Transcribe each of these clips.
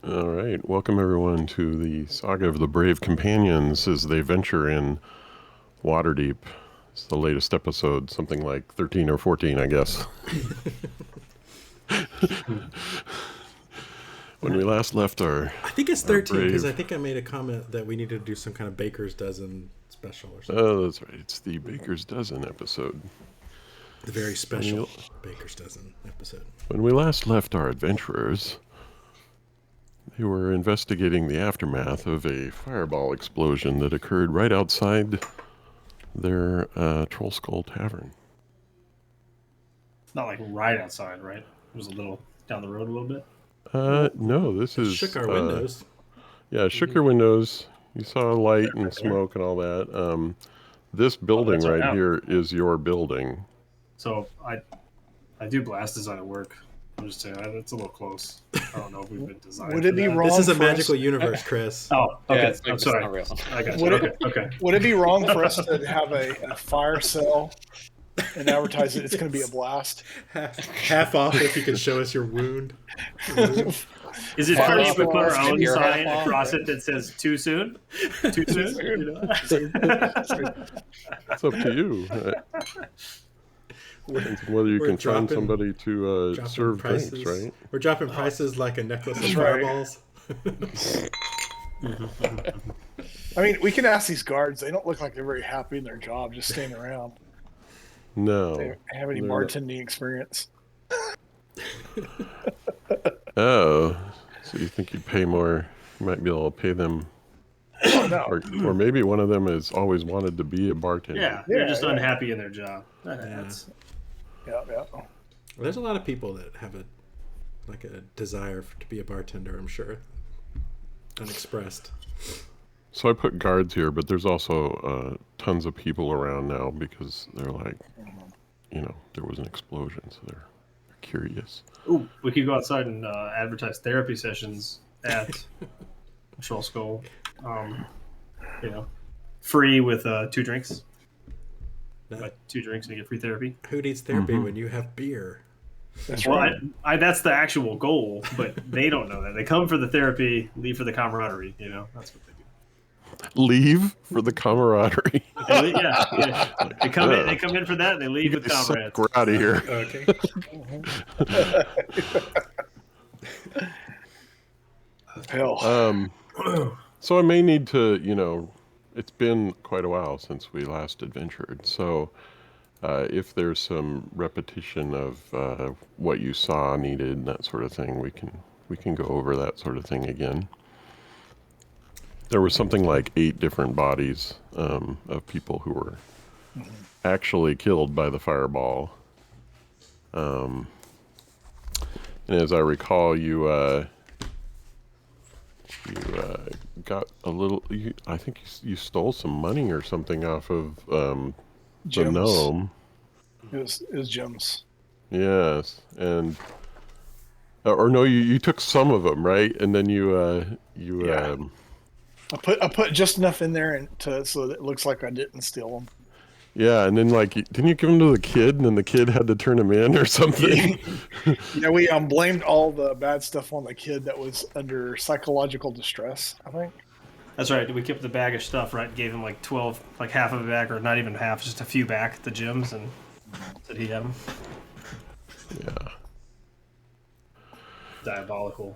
All right, welcome everyone to the saga of the Brave Companions as they venture in Waterdeep. It's the latest episode, something like 13 or 14, I guess. When we last left I think it's our 13 because I brave... think I made a comment that we needed to do some kind of baker's dozen special or something. Oh, that's right. It's the Baker's Dozen episode. The very special baker's dozen episode. When we last left our adventurers, they were investigating the aftermath of a fireball explosion that occurred right outside their Troll Skull Tavern. Not like right outside, right? It was a little down the road a little bit. No, this is... Shook our windows. Yeah, shook your windows. You saw light and smoke and all that. This building that's right right now. here is your building. So I do blast design at work. I'm just saying that's a little close. I don't know if we've been designed. Would it be wrong? This is a for magical us, universe, Chris. Oh, okay. Yeah, it's I'm sorry. not real. I got you. Would Okay. it- Okay. Would it be wrong for us to have a fire sale and advertise it? It's going to be a blast. Half off if you can show us your wound. Is it Fire funny if we put our alarm, own your sign alarm, across right? it that says "too soon"? Too soon. You know? It's up to you. Depends on whether you We're can find dropping- somebody to dropping serve prices. drinks, right? We're dropping prices like a necklace of That's right. fireballs. I mean, we can ask these guards. They don't look like they're very happy in their job, just standing around. No. They have any They're not. bartending experience? Oh, so you think you'd pay more? You might be able to pay them, No. or maybe one of them has always wanted to be a bartender. Yeah, they're Yeah, just yeah. unhappy in their job. That's Yeah. There's a lot of people that have a desire to be a bartender, I'm sure. Unexpressed. So I put guards here, but there's also tons of people around now because they're like, there was an explosion, so they're curious. Ooh, we could go outside and advertise therapy sessions at Troll Skull. Free with 2 drinks. That- Like 2 drinks and you get free therapy. Who needs therapy when you have beer? That's Well, right. that's the actual goal, but they don't know that. They come for the therapy, leave for the camaraderie. That's what they do. Leave for the camaraderie. Yeah. They come in for that, and they leave with comrades. We're out of here. Okay. Hell. So I may need to, it's been quite a while since we last adventured. So if there's some repetition of what you saw needed and that sort of thing, we can go over that sort of thing again. There was something like 8 different bodies of people who were actually killed by the fireball. And as I recall, you got a little. I think you stole some money or something off of the Gems. gnome. It was gems. Yes, and or no, you took some of them, right? And then you Yeah. I put just enough in there so that it looks like I didn't steal them. yeah, and then didn't you give them to the kid, and then the kid had to turn them in or something? Yeah, we blamed all the bad stuff on the kid that was under psychological distress, I think. That's right. We kept the bag of stuff, right? Gave him like 12, like half of it back, or not even half, just a few back at the gyms, and said he had them. Yeah. Diabolical.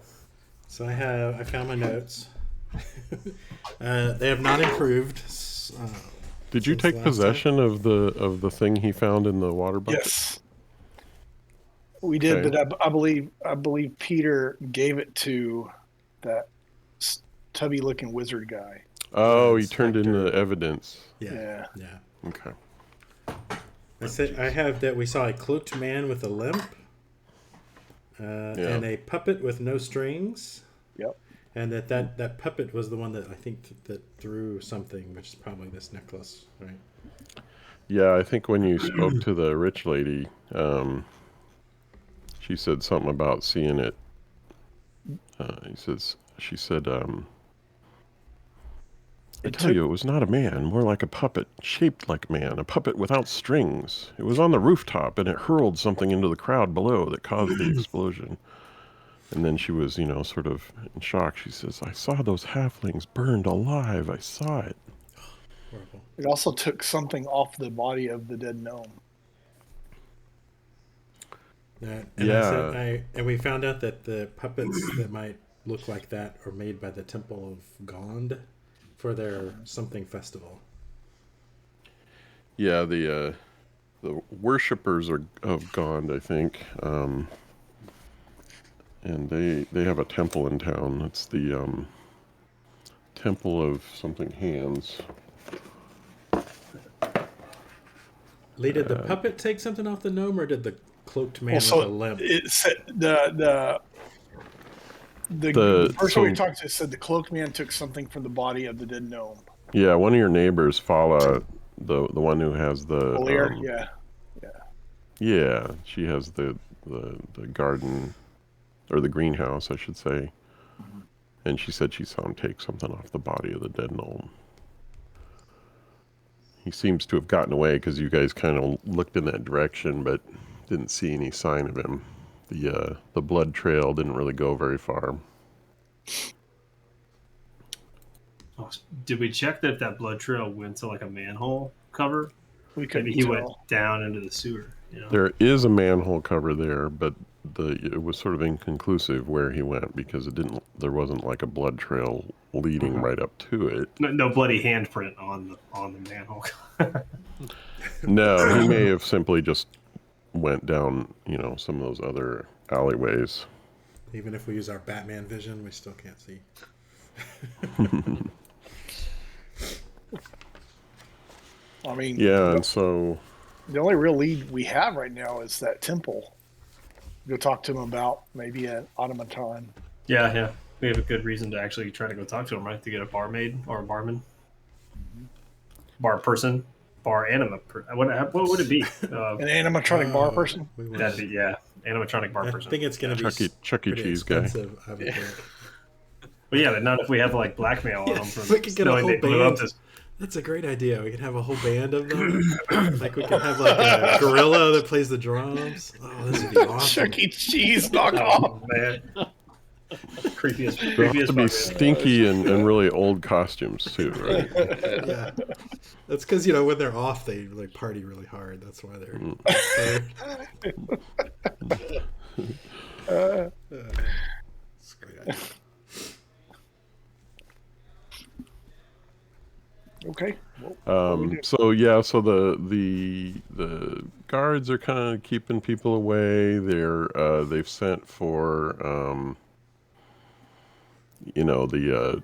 So I found my notes. They have not improved. Did you Since take last possession of the thing he found in the water bucket? Yes, we did, Okay. but I believe Peter gave it to that tubby-looking wizard guy. Oh, he turned Inspector. in the evidence. Yeah. Okay. I have that we saw a cloaked man with a limp, and a puppet with no strings. Yep. And that puppet was the one that I think that threw something, which is probably this necklace, right? Yeah, I think when you spoke to the rich lady, she said something about seeing it. She said, I tell you, it was not a man, more like a puppet, shaped like a man, a puppet without strings. It was on the rooftop, and it hurled something into the crowd below that caused the explosion. And then she was, sort of in shock. She says, "I saw those halflings burned alive. I saw it." Horrible. It also took something off the body of the dead gnome. And Yeah. and we found out that the puppets that might look like that are made by the Temple of Gond for their something festival. Yeah, the worshippers are of Gond, I think, and they have a temple in town. It's the Temple of something hands. Lee, did the puppet take something off the gnome, or did the cloaked man Well, with so a limp? it said the person we talked to said the cloaked man took something from the body of the dead gnome. Yeah, one of your neighbors, Fala, the one who has the Olier, yeah. yeah, she has the garden or the greenhouse, I should say. And she said she saw him take something off the body of the dead gnome. He seems to have gotten away because you guys kind of looked in that direction, but didn't see any sign of him. The blood trail didn't really go very far. Oh, did we check that if that blood trail went to like a manhole cover? We couldn't Maybe he tell. went down into the sewer. There is a manhole cover there, but it was sort of inconclusive where he went because there wasn't like a blood trail leading right up to it. No bloody handprint on the manhole. No, he may have simply just went down, some of those other alleyways. Even if we use our Batman vision, we still can't see. I mean, yeah, and so the only real lead we have right now is that temple. Go talk to him about maybe an automaton. Yeah. We have a good reason to actually try to go talk to him, right? To get a barmaid or a barman, bar person, bar anima. What would it be? An animatronic bar person. That'd be animatronic bar person. I think it's going to be Chuck E. Cheese guy. But yeah, but not if we have like blackmail on them from we could get a knowing whole they blew up band. this. That's a great idea. We could have a whole band of them. Like we could have like a gorilla that plays the drums. Oh, this would be awesome. Chuck E. Cheese knockoff. Oh, man. Creepiest. They'll have to be stinky and really old costumes too, right? Yeah, that's because when they're off, they like party really hard. That's why they're. It's a great idea. Okay. So the guards are kind of keeping people away. They've sent for the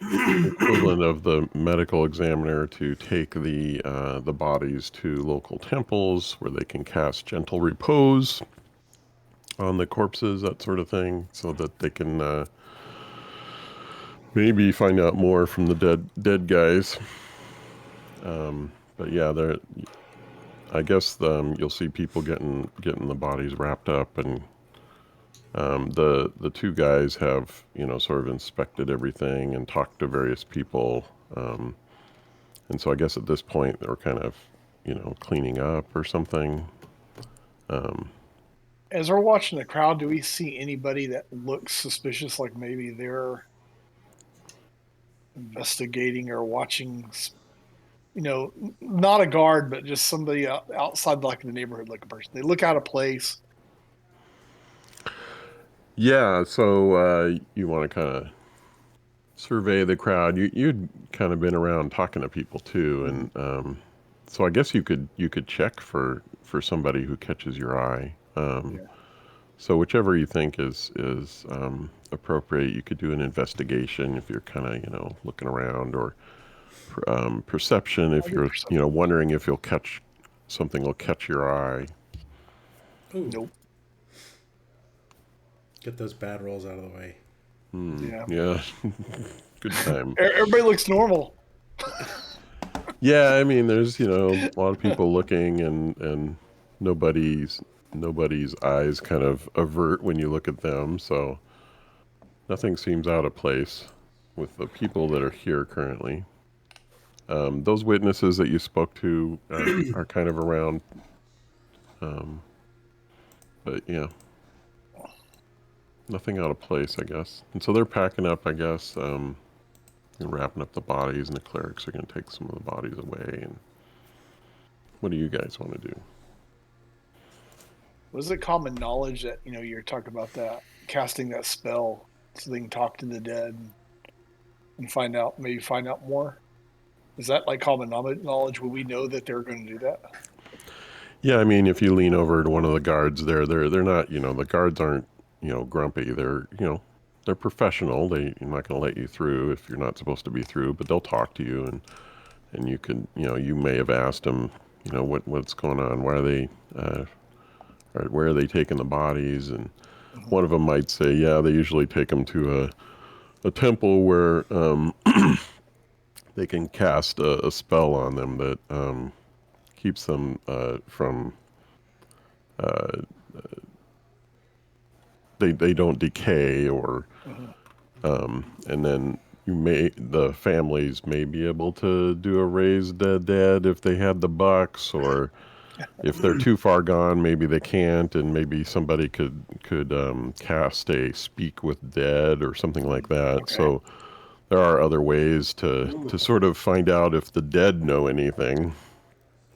equivalent of the medical examiner to take the bodies to local temples where they can cast gentle repose on the corpses, that sort of thing, so that they can maybe find out more from the dead guys. But yeah, I guess you'll see people getting the bodies wrapped up, and the two guys have sort of inspected everything and talked to various people, and so I guess at this point they're kind of cleaning up or something. As we're watching the crowd, do we see anybody that looks suspicious, like maybe they're investigating or watching, not a guard, but just somebody outside, like in the neighborhood, like a person? They look out of place. Yeah, so you want to kind of survey the crowd. You'd kind of been around talking to people too, and so I guess you could check for somebody who catches your eye. So whichever you think is appropriate, you could do an investigation if you're kind of looking around, or perception if you're wondering if something will catch your eye. Ooh. Nope. Get those bad rolls out of the way. Yeah. Good time. Everybody looks normal. Yeah, I mean, there's a lot of people looking, and nobody's eyes kind of avert when you look at them, so nothing seems out of place with the people that are here currently. Those witnesses that you spoke to are kind of around, but yeah. nothing out of place, I guess. And so they're packing up, I guess, and wrapping up the bodies, and the clerics are going to take some of the bodies away. And what do you guys want to do? Was it common knowledge that you're talking about that casting that spell so they can talk to the dead and find out more? Is that like common knowledge? Would we know that they're going to do that? Yeah, I mean, if you lean over to one of the guards there, they're not, the guards aren't, grumpy. They're, they're professional. They're not going to let you through if you're not supposed to be through, but they'll talk to you, and you can, you may have asked them, what's going on? Why are they, or where are they taking the bodies? And one of them might say, yeah, they usually take them to a temple where they can cast a spell on them that keeps them from they don't decay, or and then the families may be able to do a raise the dead if they had the bucks, or if they're too far gone, maybe they can't, and maybe somebody could cast a speak with dead or something like that. Okay. So there are other ways to sort of find out if the dead know anything.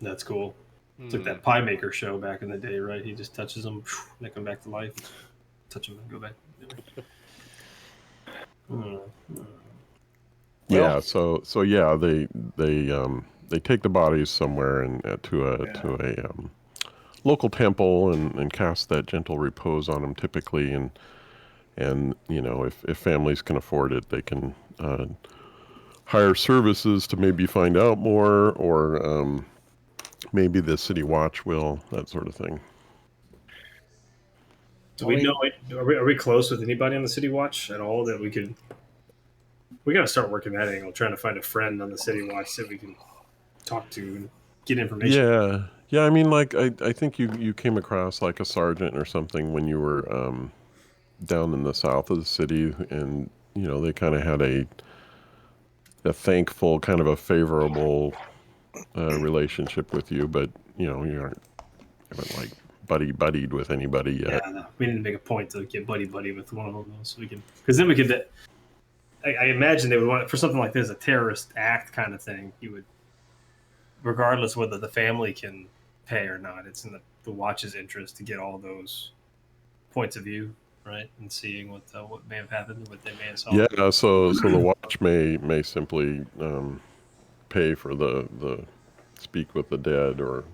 That's cool. It's like that pie maker show back in the day, right? He just touches them, they come back to life. Touch them and go back. Yeah. So yeah, they take the bodies somewhere and to a local temple and cast that gentle repose on them typically, and if families can afford it, they can hire services to maybe find out more, or maybe the city watch will, that sort of thing. Do we know? Are we close with anybody on the city watch at all that we could? We got to start working that angle, trying to find a friend on the city watch that we can talk to and get information. Yeah. I mean, like I think you came across like a sergeant or something when you were down in the south of the city, and they kind of had a thankful, kind of a favorable relationship with you, but you haven't like buddied with anybody yet. Yeah, no, we didn't make a point to get buddy with one of them, so we can, because then we could. I imagine they would want, for something like this, a terrorist act kind of thing. You would, regardless whether the family can pay or not, it's in the watch's interest to get all those points of view, right, and seeing what may have happened, what they may have saw. Yeah, so the watch may simply pay for the speak with the dead, or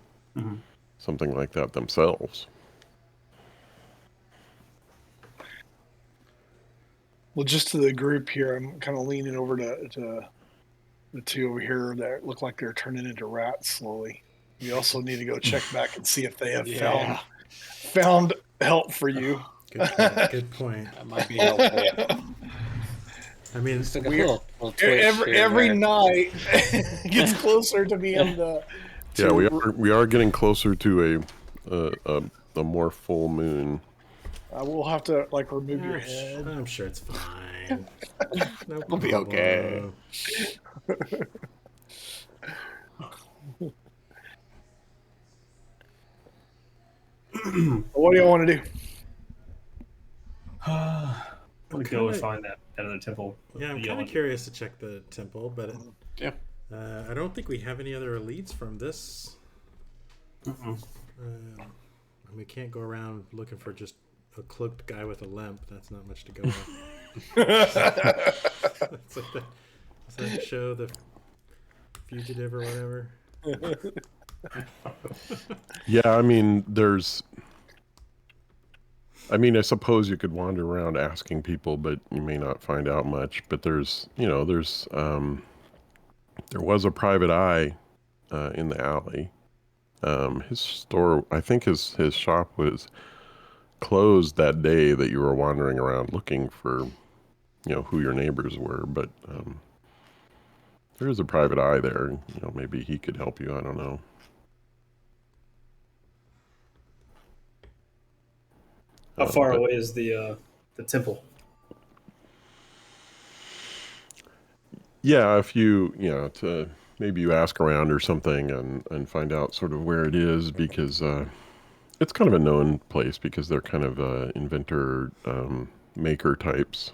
something like that themselves. Well, just to the group here, I'm kind of leaning over to the two over here that look like they're turning into rats slowly. We also need to go check back and see if they have found help for you. Good point. That might be helpful. I mean, It's like a little twitch every here. night gets closer to being the. Yeah, we are getting closer to a more full moon. We'll have to remove your head. I'm sure it's fine. No We'll be okay. What do you want to do? I'm gonna go and find that other temple. Yeah, I'm The kind yellow- of curious to check the temple, but Yeah. I don't think we have any other elites from this. Mm-mm. And we can't go around looking for just a cloaked guy with a lamp. That's not much to go on. It's like that show, The Fugitive or whatever. Yeah, I mean, I suppose you could wander around asking people, but you may not find out much. But there was a private eye in the alley. His store, I think his shop was closed that day that you were wandering around looking for, who your neighbors were. But there is a private eye there. Maybe he could help you. I don't know. How far away is the temple? Yeah, if you maybe you ask around or something and find out sort of where it is, because it's kind of a known place, because they're kind of inventor maker types.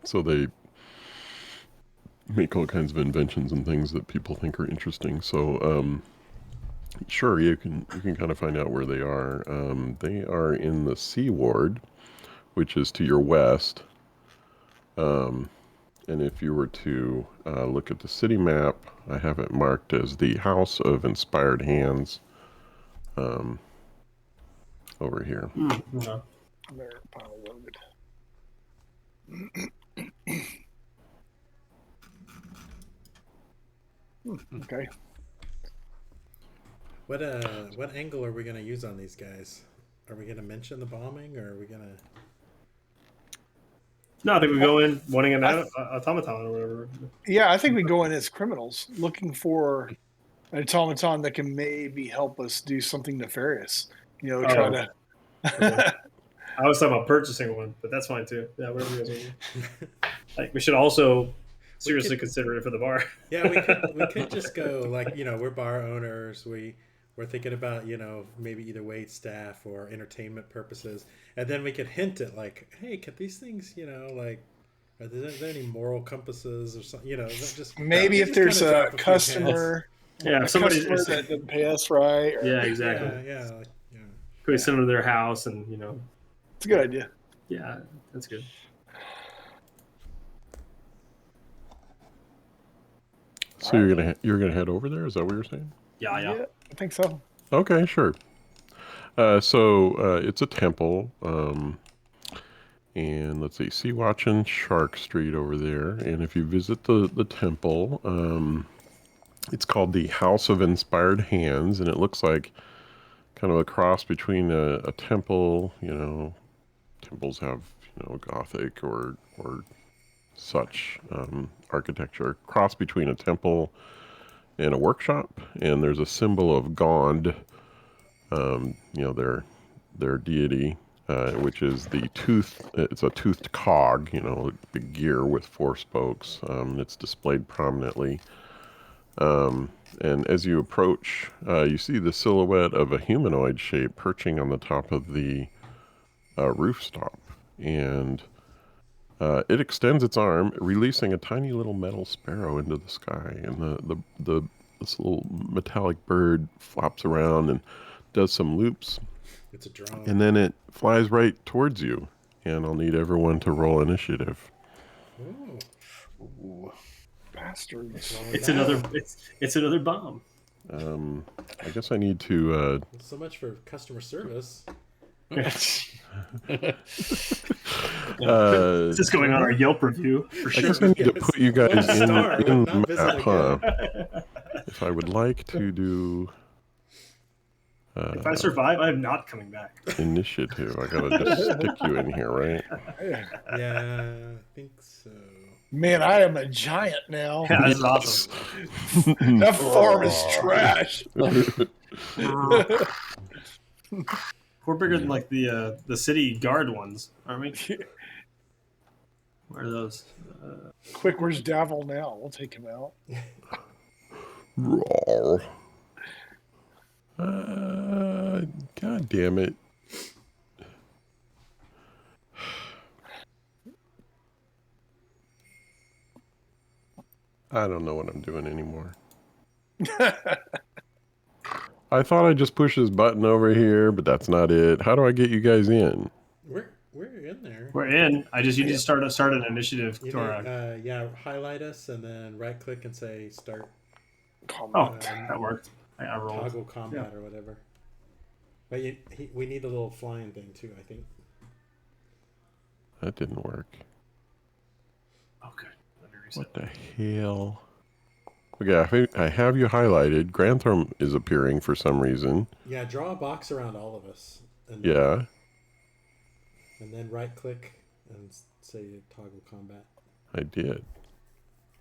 So they make all kinds of inventions and things that people think are interesting. So sure, you can kind of find out where they are. They are in the Sea Ward, which is to your west. And if you were to look at the city map, I have it marked as the House of Inspired Hands over here. No. There, finally loaded. Okay. What angle are we gonna use on these guys? Are we gonna mention the bombing, or are we gonna? No, I think we go in wanting an automaton or whatever. Yeah, I think we go in as criminals looking for an automaton that can maybe help us do something nefarious. You know, try to. Okay. I was talking about purchasing one, but that's fine too. Yeah, whatever you guys want to do. Like, we should also seriously consider it for the bar. Yeah, we could just go like, we're bar owners. We're thinking about, maybe either wait staff or entertainment purposes, and then we could hint at like, hey, could these things, like, are there any moral compasses or something? Just Maybe if just there's kinda drop a few customer, Yeah, a if somebody customer that didn't pay us right. Or, yeah, hints. exactly. Yeah. Could we send them to their house and it's a good idea. yeah, that's good. So you're gonna head over there? Is that what you're saying? Yeah. I think so. Okay, sure. So it's a temple, and let's see, Sea Watch and Shark Street over there. And if you visit the temple, it's called the House of Inspired Hands, and it looks like kind of a cross between a temple. Temples have Gothic or such architecture. Cross between a temple and a workshop, and there's a symbol of Gond. Their deity, which is the tooth. It's a toothed cog, the gear with 4 spokes. It's displayed prominently. And as you approach, you see the silhouette of a humanoid shape perching on the top of the rooftop. And it extends its arm, releasing a tiny little metal sparrow into the sky. And this little metallic bird flops around and does some loops. It's a drone. And then it flies right towards you. And I'll need everyone to roll initiative. Ooh, bastards. It's another bomb. I guess I need to... So much for customer service. This is going on our Yelp review for I sure. guess I need to put you guys in the Not visit map, huh? again. If I would like to do... If I survive, I am not coming back. initiative, I gotta just stick you in here, right? Yeah, I think so. Man, I am a giant now. Yeah, this is awesome. That farm is trash. We're bigger than like the city guard ones, aren't we? Where are those? Quick, where's Davil now? We'll take him out. Roar. God damn it. I don't know what I'm doing anymore. I thought I just pushed this button over here, but that's not it. How do I get you guys in? We're in there. We're in. You need to start an initiative. You To our, need, highlight us and then right click and say start. oh, that worked. I rolled. Toggle combat or whatever. But we need a little flying thing too, I think. That didn't work. Okay. What the hell? Okay, I have you highlighted. Grantham is appearing for some reason. Yeah, draw a box around all of us. And Yeah. And then right click and say toggle combat. I did.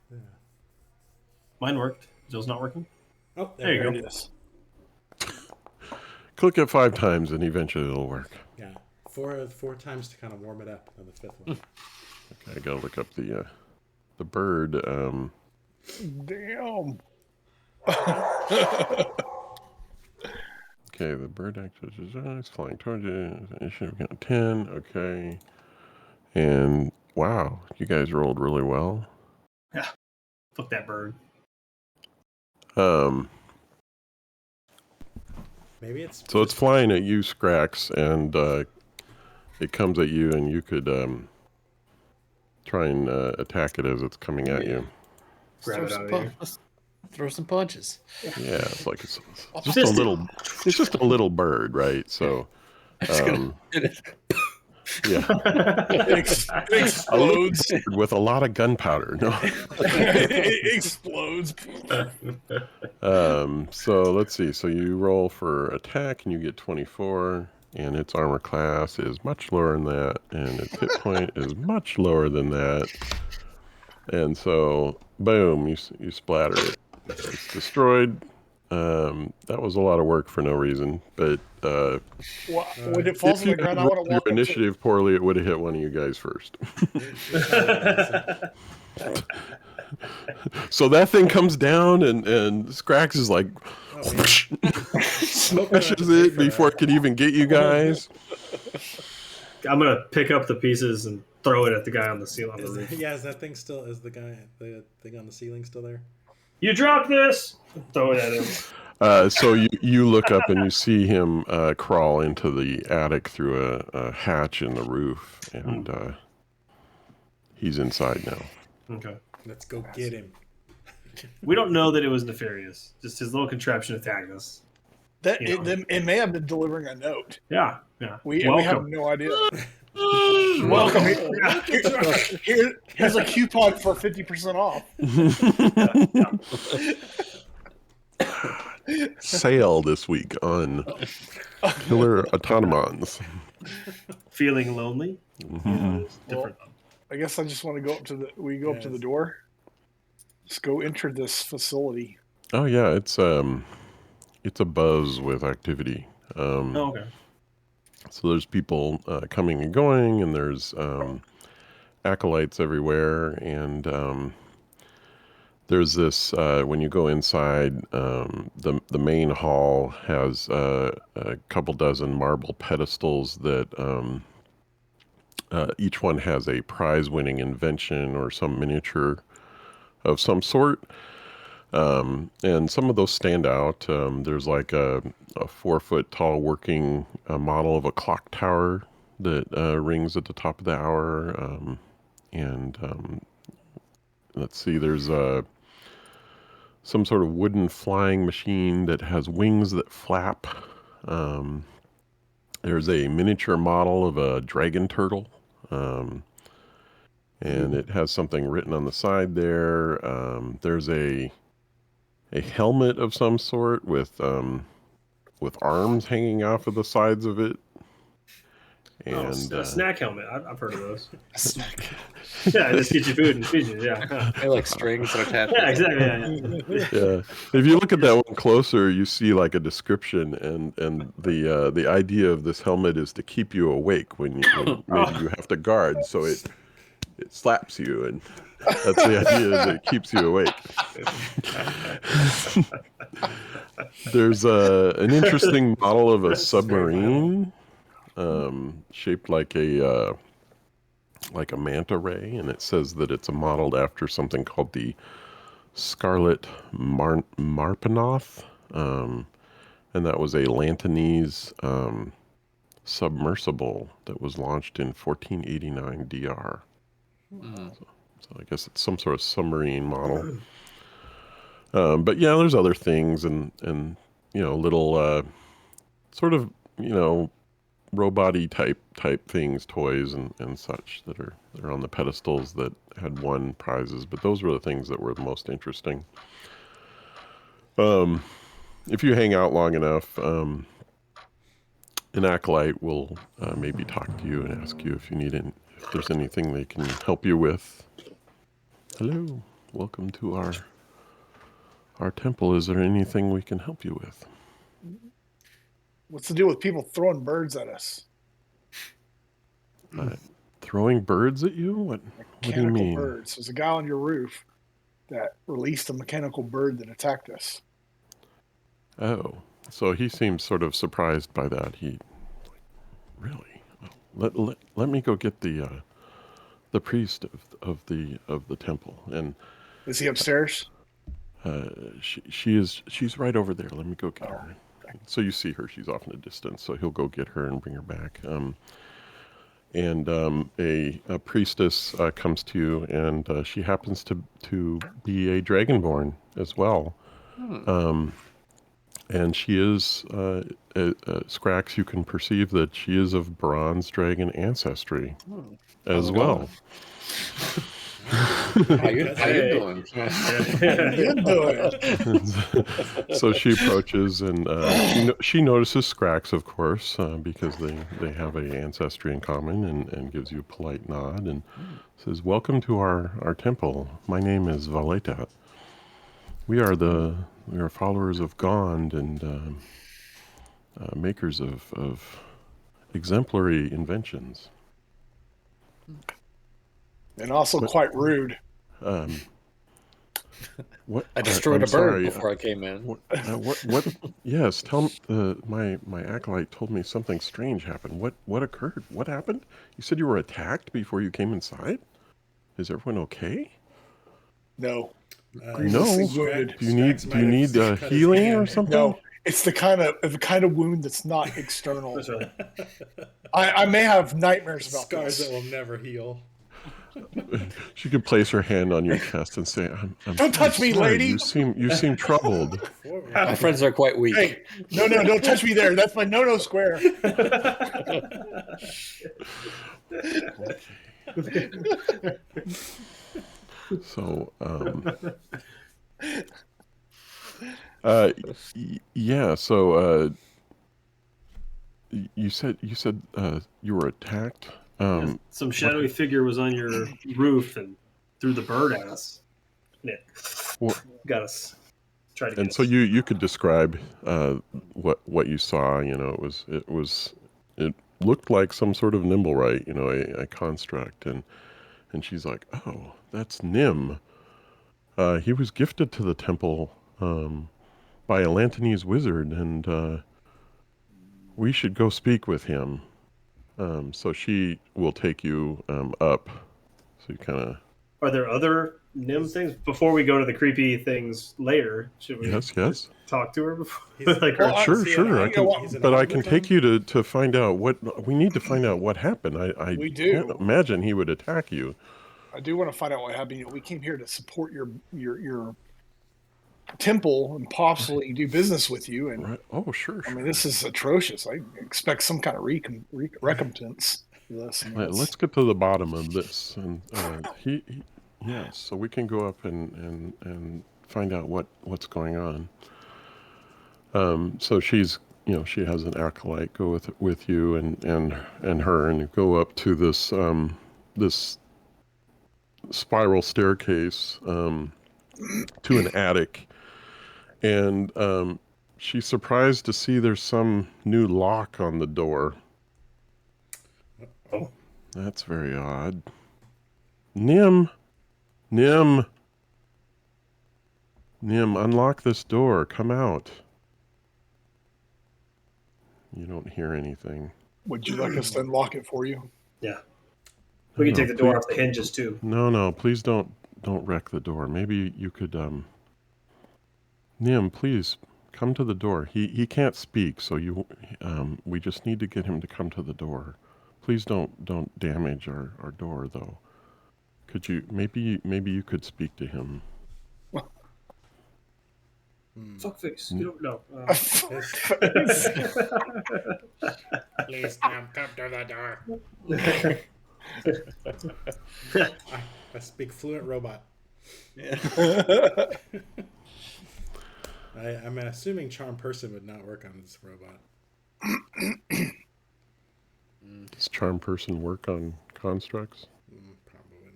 Yeah. Mine worked. Jill's not working. Oh, There you go. It is. Click it 5 times and eventually it'll work. Yeah, four times to kind of warm it up on the 5th one. Okay, I gotta look up the bird. Damn. Okay, the bird acts as it's flying towards you. It should have got 10. Okay. And wow, you guys rolled really well. Yeah. Fuck that bird. Maybe it's So it's flying at you, Scrax, and it comes at you, and you could try and attack it as it's coming at you. Grab Throw it some out of here. let's throw some punches. Yeah, it's like it's just a Fist it. little. It's just a little bird, right? So, yeah, It a little explodes. bird with a lot of gunpowder. No. It explodes. So let's see. So you roll for attack, and you get 24. And its armor class is much lower than that, and its hit point is much lower than that. And so, boom, you splatter it. It's destroyed. That was a lot of work for no reason. But When it falls if on you the ground, I rolled want to your walk up to initiative poorly, it would have hit one of you guys first. So that thing comes down, and Scrax is like, smashes it before it could even get you guys. I'm gonna pick up the pieces and throw it at the guy on the ceiling on the roof. Yeah, is that thing still? Is the thing on the ceiling still there? You dropped this. Throw it at him. So you look up and you see him crawl into the attic through a hatch in the roof, and he's inside now. Okay. Let's go get him. We don't know that it was nefarious. Just his little contraption attacked us. that. You know. It may have been delivering a note. Yeah. We have Welcome. no idea. Welcome. Here's a coupon for 50% off. Sale this week on Killer Autonomons. Feeling lonely? It's different. I guess I just want to go up to the. We go up to the door. Let's go enter this facility. Oh yeah, it's a buzz with activity. Okay. So there's people coming and going, and there's acolytes everywhere, and there's this when you go inside, the main hall has a couple dozen marble pedestals that each one has a prize-winning invention or some miniature of some sort. And some of those stand out. There's like a 4-foot tall working model of a clock tower that rings at the top of the hour. And let's see, there's some sort of wooden flying machine that has wings that flap. There's a miniature model of a dragon turtle. And it has something written on the side there. There's a helmet of some sort with arms hanging off of the sides of it. And a snack helmet. I've heard of those. Snack. Yeah, just get your food and feed you. Yeah. They like strings that attach. Yeah, exactly. Yeah. yeah, if you look at that one closer, you see like a description, and the idea of this helmet is to keep you awake when maybe you have to guard, so it slaps you, and that's the idea, is it keeps you awake. There's an interesting model of a submarine shaped like a manta ray, and it says that it's modeled after something called the Scarlet Marpanoth, and that was a Lantanese submersible that was launched in 1489 DR. So I guess it's some sort of submarine model. But yeah, there's other things and little sort of robot-y type things, toys and such that are on the pedestals that had won prizes. But those were the things that were the most interesting. If you hang out long enough, an acolyte will maybe talk to you and ask you if there's anything they can help you with. Hello, welcome to our temple. Is there anything we can help you with? What's the deal with people throwing birds at us? Throwing birds at you? What do you Mechanical mean? birds. There's a guy on your roof that released a mechanical bird that attacked us. Oh, so he seems sort of surprised by that. Really? Let me go get the priest of the temple, and Is he upstairs? she's right over there. Let me go get her. So you see her; she's off in the distance. So he'll go get her and bring her back. And a priestess comes to you, and she happens to be a dragonborn as well. And she is, Scrax, you can perceive that she is of bronze dragon ancestry as well. How you doing? You doing? So she approaches, and she notices Scrax, of course, because they have a ancestry in common, and gives you a polite nod and says, "Welcome to our temple. My name is Valeta. We are followers of Gond and makers of exemplary inventions." And also quite rude. What? I destroyed I'm a bird sorry, before I came in. What? Yes, tell my acolyte told me something strange happened. What occurred? What happened? You said you were attacked before you came inside. Is everyone okay? No. No. Grievously wounded. Do you need Scrax might have cut his healing or hand. something? No, it's the kind of wound that's not external. That's right. I may have nightmares about Scars this. that will never heal. She could place her hand on your chest and say, "I'm Don't touch me, sorry. lady." You seem troubled." My friends are quite weak. Hey, no, don't touch me there. That's my no square. So, yeah. So, you said you were attacked. Some shadowy figure was on your roof and threw the bird at us. Yeah. Well, Got us. Tried to get and us. so you could describe what you saw. You know, it looked like some sort of nimblewright. You know, a construct, and she's like, "Oh, that's Nim. He was gifted to the temple by a Lantanese wizard, and we should go speak with him." So she will take you up. So you kind of Are there other Nim things before we go to the creepy things later? Should we yes. talk to her before? He's- like, Well, or- Sure. I can, he's an but I can automaton? take you to find out what we need to find out what happened. I We do. can't imagine he would attack you. I do want to find out what happened. You know, we came here to support your temple and possibly do business with you. And Right? Oh, sure. I mean, this is atrocious. I expect some kind of recompense for this. And Let's get to the bottom of this. And yes, so we can go up and find out what's going on. So she's, she has an acolyte go with you and her, and you go up to this this spiral staircase to an attic, and she's surprised to see there's some new lock on the door. Oh. That's very odd. Nim, unlock this door. Come out. You don't hear anything. would you like us to unlock it for you? Yeah. We can No, take the door please- off the hinges too. No, please don't wreck the door. Maybe you could, Nim, please come to the door. He can't speak, so we just need to get him to come to the door. Please don't damage our door, though. Could you, maybe you could speak to him. Fuckface. You don't know. Please, Nam, come to the door. I speak fluent robot. I'm assuming charm person would not work on this robot. Does charm person work on constructs? Probably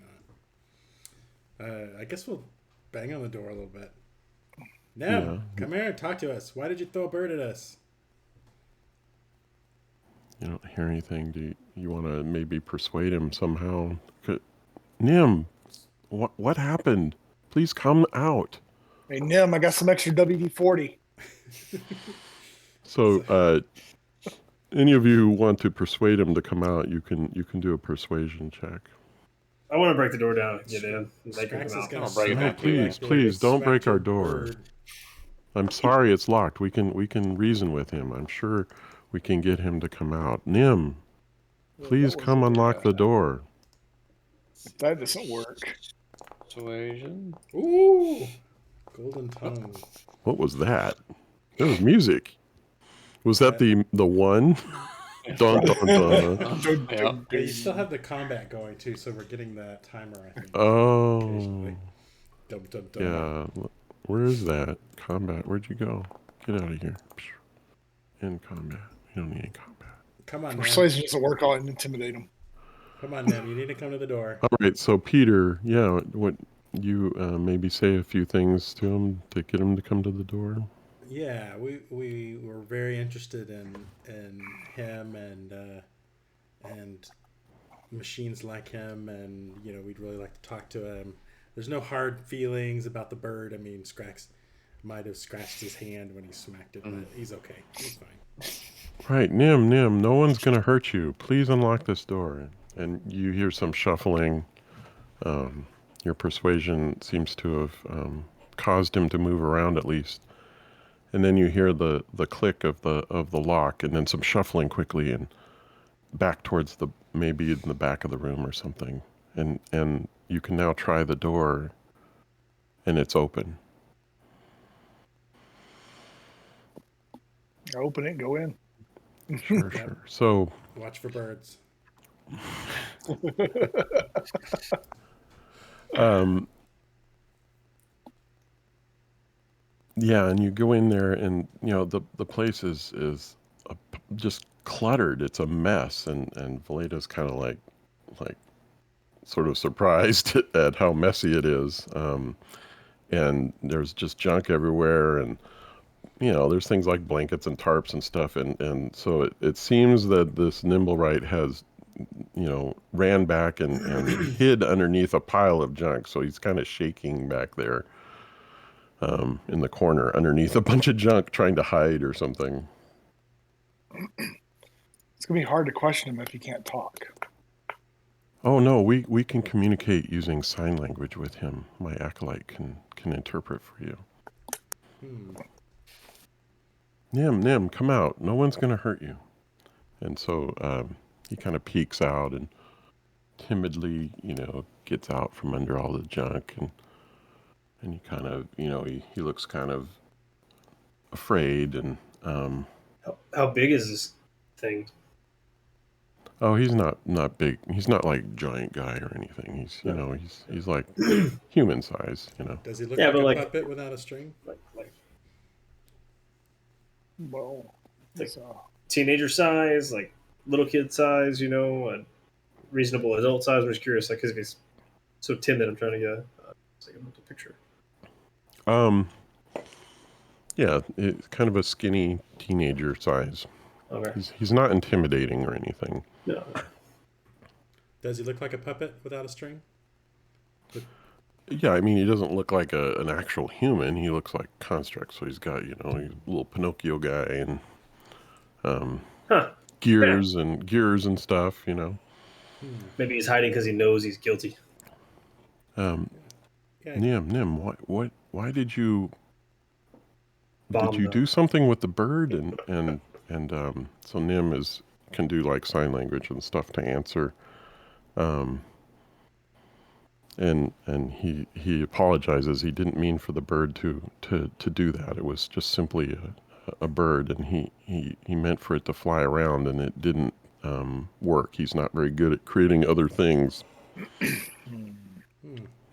not. I guess we'll bang on the door a little bit. Nam, Yeah. come here and talk to us. Why did you throw a bird at us? You don't hear anything. Do you want to maybe persuade him somehow? Nim, what happened? Please come out. Hey, Nim, I got some extra WD-40. So, any of you who want to persuade him to come out, you can do a persuasion check. I want to break the door down and get in. And they can Strax come is out. gonna I'll break it smack down. you Please, like please you don't smacked break our your door. bird. I'm sorry it's locked. We can reason with him. I'm sure we can get him to come out. Nim, please What was come it? unlock the door. If that doesn't work. Persuasion. Ooh, golden tongue. What was that? There was music. Was that Yeah. the one? Dun dun dun. Yeah. Yeah, you still have the combat going too, so we're getting the timer. I think. Oh, Occasionally. Dum, dum, dum. yeah. Where is that? Combat. Where'd you go? Get out of here. In combat. You don't need any combat. Come on, Nam. Persuasion doesn't work. I'll intimidate him. Come on, Nam. You need to come to the door. All right. So Peter, yeah, what you maybe say a few things to him to get him to come to the door? Yeah, we were very interested in him and machines like him, and we'd really like to talk to him. There's no hard feelings about the bird. I mean, Scrax might have scratched his hand when he smacked it, but he's okay. He's fine. Right, Nim, no one's gonna hurt you. Please unlock this door. And you hear some shuffling. Your persuasion seems to have caused him to move around at least. And then you hear the click of the lock, and then some shuffling quickly and back towards maybe in the back of the room or something. And you can now try the door, and it's open. I open it and go in. Sure. So Watch for birds. yeah, and you go in there, and the place is just cluttered. It's a mess, and Valeda's kind of like sort of surprised at how messy it is. And there's just junk everywhere, and there's things like blankets and tarps and stuff, and so it seems that this Nimblewright has ran back and hid underneath a pile of junk, so he's kind of shaking back there in the corner underneath a bunch of junk, trying to hide or something. It's gonna be hard to question him if he can't talk. Oh no, we can communicate using sign language with him. My acolyte can interpret for you. Nim, come out. No one's gonna hurt you. And so he kind of peeks out and timidly, gets out from under all the junk, and he kind of, he looks kind of afraid, and How big is this thing? oh, he's not big. He's not like giant guy or anything. He's he's like human size, Does he look Yeah, like but a like- puppet without a string? Like Well, Like- so teenager size, like little kid size, a reasonable adult size. I'm just curious, like, because if he's so timid, I'm trying to get a mental picture. Yeah, it's kind of a skinny teenager size. Okay. He's not intimidating or anything. No. Does he look like a puppet without a string? Yeah, I mean, he doesn't look like an actual human. He looks like construct. So he's got, he's a little Pinocchio guy, and gears and stuff, Maybe he's hiding because he knows he's guilty. Yeah. Nim, why did you Bomb did you the- do something with the bird? And so Nim can do like sign language and stuff to answer. And he apologizes. He didn't mean for the bird to do that. It was just simply a bird, and he meant for it to fly around, and it didn't work. He's not very good at creating other things.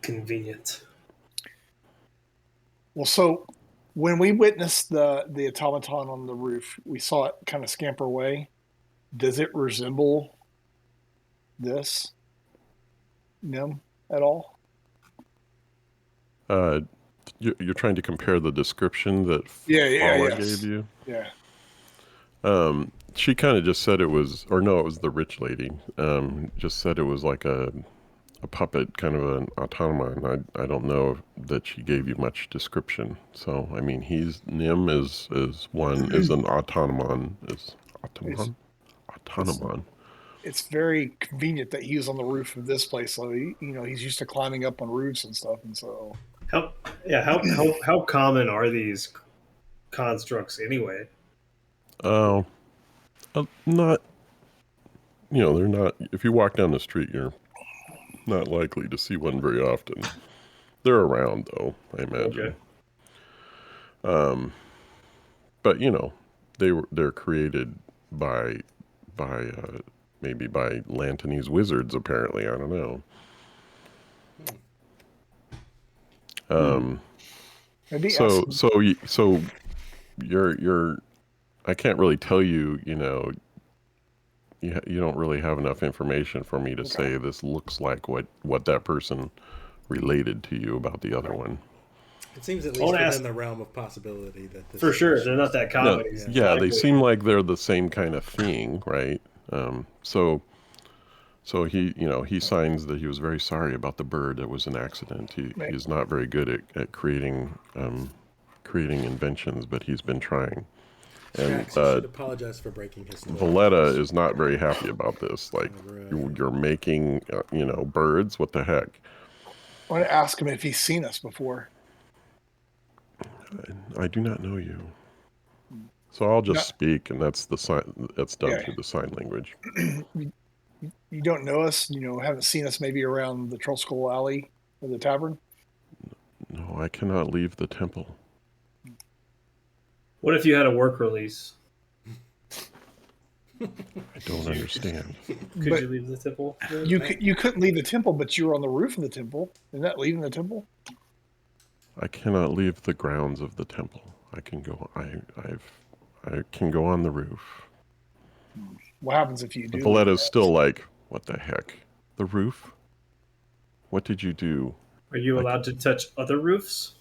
Convenient. Well, so when we witnessed the automaton on the roof, we saw it kind of scamper away. Does it resemble this, Nim, at all? You're trying to compare the description that Yeah, Paula gave you? Yeah. She kind of just said it was, or no, it was the rich lady. Just said it was like a puppet, kind of an automaton. I don't know that she gave you much description. So I mean, Nim is an automaton. Automaton. it's very convenient that he was on the roof of this place. So he's used to climbing up on roofs and stuff, and so How common are these constructs anyway? Not. They're not. If you walk down the street, you're not likely to see one very often. They're around, though, I imagine. Okay. But they're created by maybe by Lantonese wizards. Apparently, I don't know. maybe So ask so you're. I can't really tell you. You don't really have enough information for me to say this looks like what that person related to you about the other one. It seems at least within the realm of possibility that this For is sure, they're not that common. Yeah, they seem like they're the same kind of thing, right? So he signs that he was very sorry about the bird. It was an accident. He's not very good at creating inventions, but he's been trying. And Strax, you should apologize for breaking his story. Valletta is not very happy about this. Like, you're making, birds? What the heck? I want to ask him if he's seen us before. I do not know you. So I'll just speak, and that's the sign. That's done through the sign language. You don't know us? Haven't seen us maybe around the Troll Skull Alley or the tavern? No, I cannot leave the temple. What if you had a work release? I don't understand. Could you leave the temple? You couldn't leave the temple, but you were on the roof of the temple. Isn't that leaving the temple? I cannot leave the grounds of the temple. I can go. I can go on the roof. What happens if you do? Valletta's still like, what the heck? The roof? What did you do? Are you allowed to touch other roofs?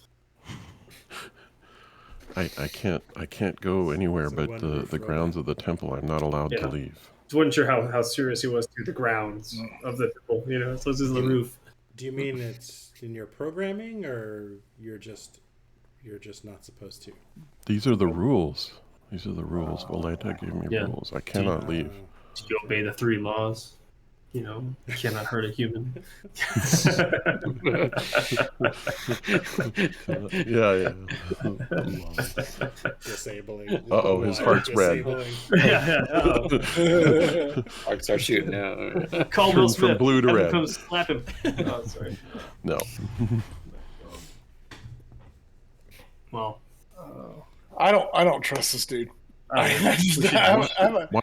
I can't go anywhere but the grounds of the temple. I'm not allowed to leave. I wasn't sure how serious he was through the grounds of the temple. So this is the roof. Do you mean it's in your programming, or you're just not supposed to? These are the rules. These are the rules. Valletta gave me rules. I cannot leave. Do you obey the 3 laws? You cannot hurt a human. Yeah. Disabling. His heart's red. Hearts are shooting now. Caldwell Smith. From blue to red. Come slap him. Oh, sorry. No. Well, I don't trust this dude. Why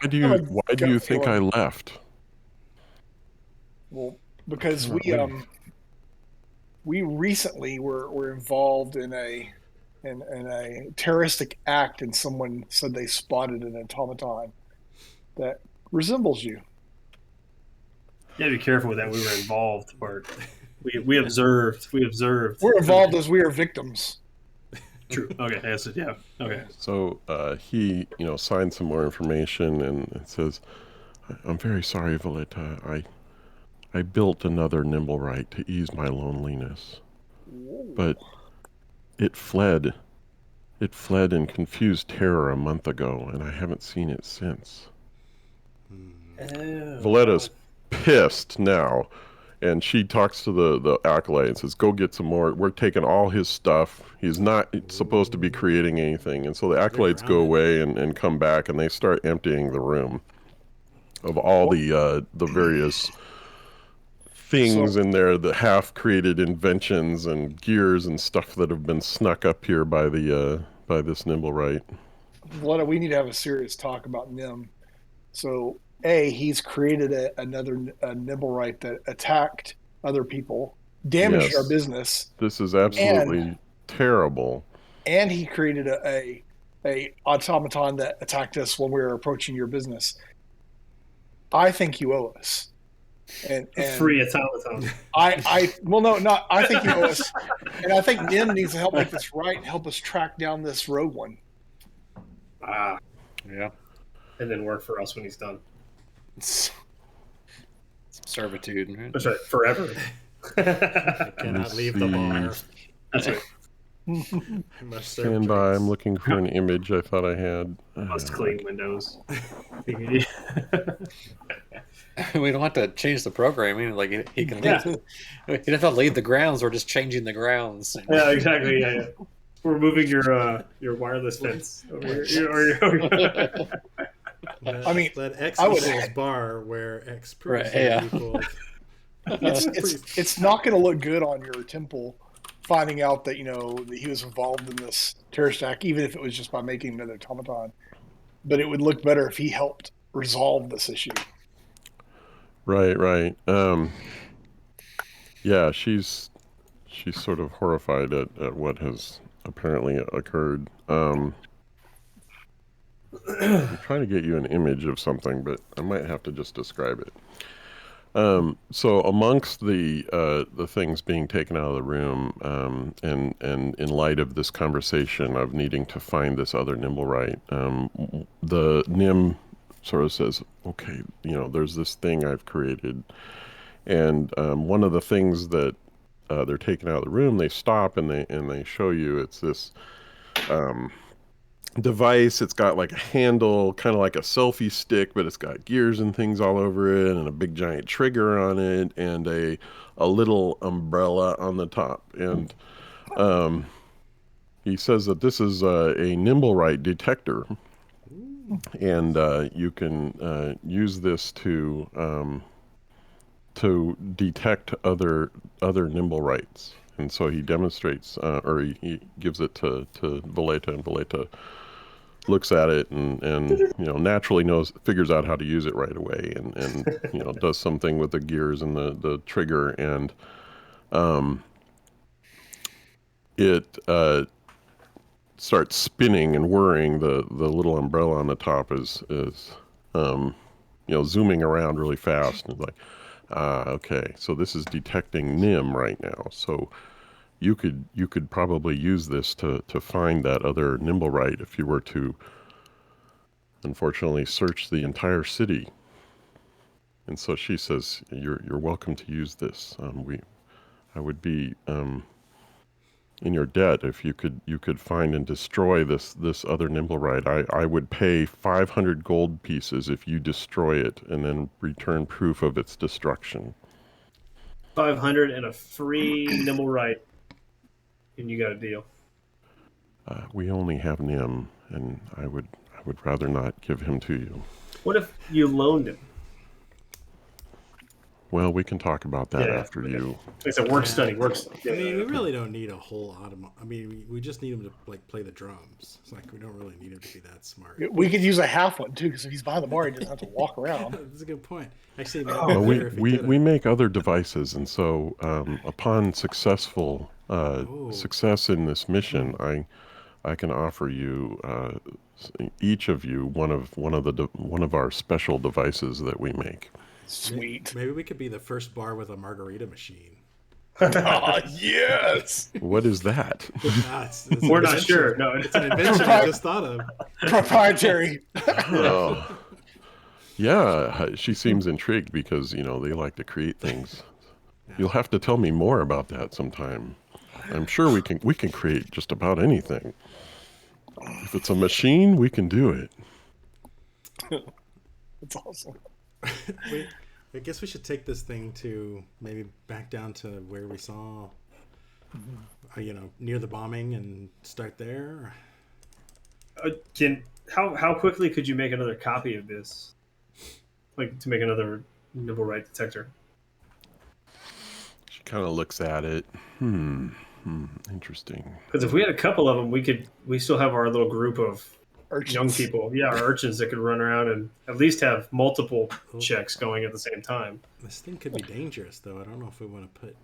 do you think I left? Well, because we recently were involved in a terroristic act, and someone said they spotted an automaton that resembles you. You gotta be careful with that. We were involved, Bart. We observed. We're involved as we are victims. True. Okay. Yes. Yeah. Okay. So he, signed some more information, and it says, "I'm very sorry, Valletta. I built another Nimblewright to ease my loneliness, but it fled. It fled in confused terror a month ago, and I haven't seen it since." Valletta's pissed now, and she talks to the acolyte and says, "Go get some more. We're taking all his stuff. He's not supposed to be creating anything." And so the acolytes go away and come back, and they start emptying the room of all the various things in there, the half-created inventions and gears and stuff that have been snuck up here by this Nimblewright. Valletta, we need to have a serious talk about Nim. So, he's created another Nimblewright that attacked other people, damaged our business. This is absolutely terrible. And he created a automaton that attacked us when we were approaching your business. I think you owe us. And free automaton. I think you owe us, and I think Nim needs to help make this right and help us track down this rogue one. Yeah. And then work for us when he's done. Some servitude, right? That's right, forever. I cannot leave the bar. That's right. I must serve Stand by. I'm drinks. looking for an image I thought I had. Must clean windows. We don't have to change the programming. Like he can Yeah. leave. He doesn't have to leave the grounds. We're just changing the grounds. Yeah, exactly. Yeah. We're moving your wireless fence over here. I mean, let X I would- equals bar where X Right, previously yeah. equals. it's not going to look good on your temple finding out that that he was involved in this terrorist act, even if it was just by making another automaton. But it would look better if he helped resolve this issue. Right. Yeah, she's sort of horrified at what has apparently occurred. I'm trying to get you an image of something, but I might have to just describe it. So amongst the things being taken out of the room, and in light of this conversation of needing to find this other Nimblewright, the Nim sort of says, okay, there's this thing I've created. And one of the things that they're taking out of the room, they stop and they show you it's this device. It's got like a handle, kind of like a selfie stick, but it's got gears and things all over it, and a big giant trigger on it, and a little umbrella on the top. And he says that this is a Nimblewright detector, and you can use this to detect other Nimblewrights. And so he demonstrates, or he gives it to Valeta, and Valeta looks at it and naturally figures out how to use it right away, and does something with the gears and the trigger, and it starts spinning and whirring. The little umbrella on the top is zooming around really fast, and like, okay, so this is detecting Nim right now. So you could probably use this to find that other Nimblewright if you were to, unfortunately, search the entire city. And so she says, you're welcome to use this. I would be in your debt if you could find and destroy this other Nimblewright. I would pay 500 gold pieces if you destroy it and then return proof of its destruction. 500 and a free Nimblewright, and you got a deal. We only have Nim, and I would rather not give him to you. What if you loaned him? Well, we can talk about that after you. It's a work study. I mean, we really don't need a whole I mean, we just need him to like play the drums. It's like we don't really need him to be that smart. We could use a half one too, because if he's behind the bar, he doesn't have to walk around. That's a good point. Actually, Well, we make other devices, and so upon success in this mission, I can offer you each of you one of our special devices that we make. Sweet. Maybe we could be the first bar with a margarita machine. Yes. What is that? It's We're not sure. No, It's an invention I just thought of. Proprietary. Oh. Yeah, she seems intrigued because they like to create things. You'll have to tell me more about that sometime. I'm sure we can create just about anything. If it's a machine, we can do it. That's awesome. I guess we should take this thing to maybe back down to where we saw, near the bombing, and start there. How quickly could you make another copy of this? Like to make another Nimblewright detector? She kind of looks at it. Interesting. Because if we had a couple of them, we still have our little group of Urchins. young people, our urchins that could run around and at least have multiple checks going at the same time. This thing could be dangerous, though. I don't know if we want to put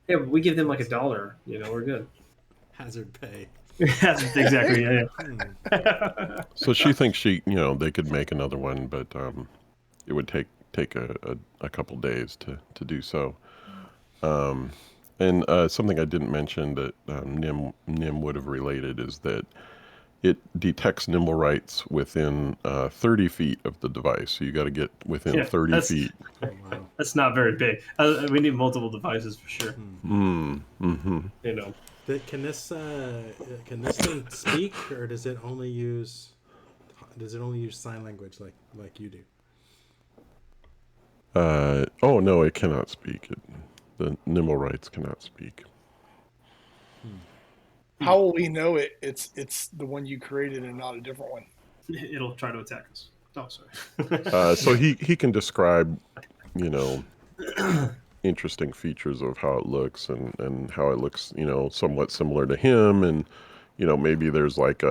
Yeah, but we give them like $1. We're good. hazard pay. Exactly. Yeah. So she thinks they could make another one, but it would take a couple days to do so. And something I didn't mention that Nim would have related is that it detects nimble rights within 30 feet of the device. So you got to get within 30 feet. Wow. That's not very big. We need multiple devices for sure. Mm-hmm. You know, Can this thing speak, or does it only use sign language like you do? Oh no, it cannot speak. The nimble rights cannot speak. How will we know it's the one you created and not a different one? it'll try to attack us. Oh, sorry. So he can describe, you know, interesting features of how it looks and how it looks, you know, somewhat similar to him, and you know, maybe there's like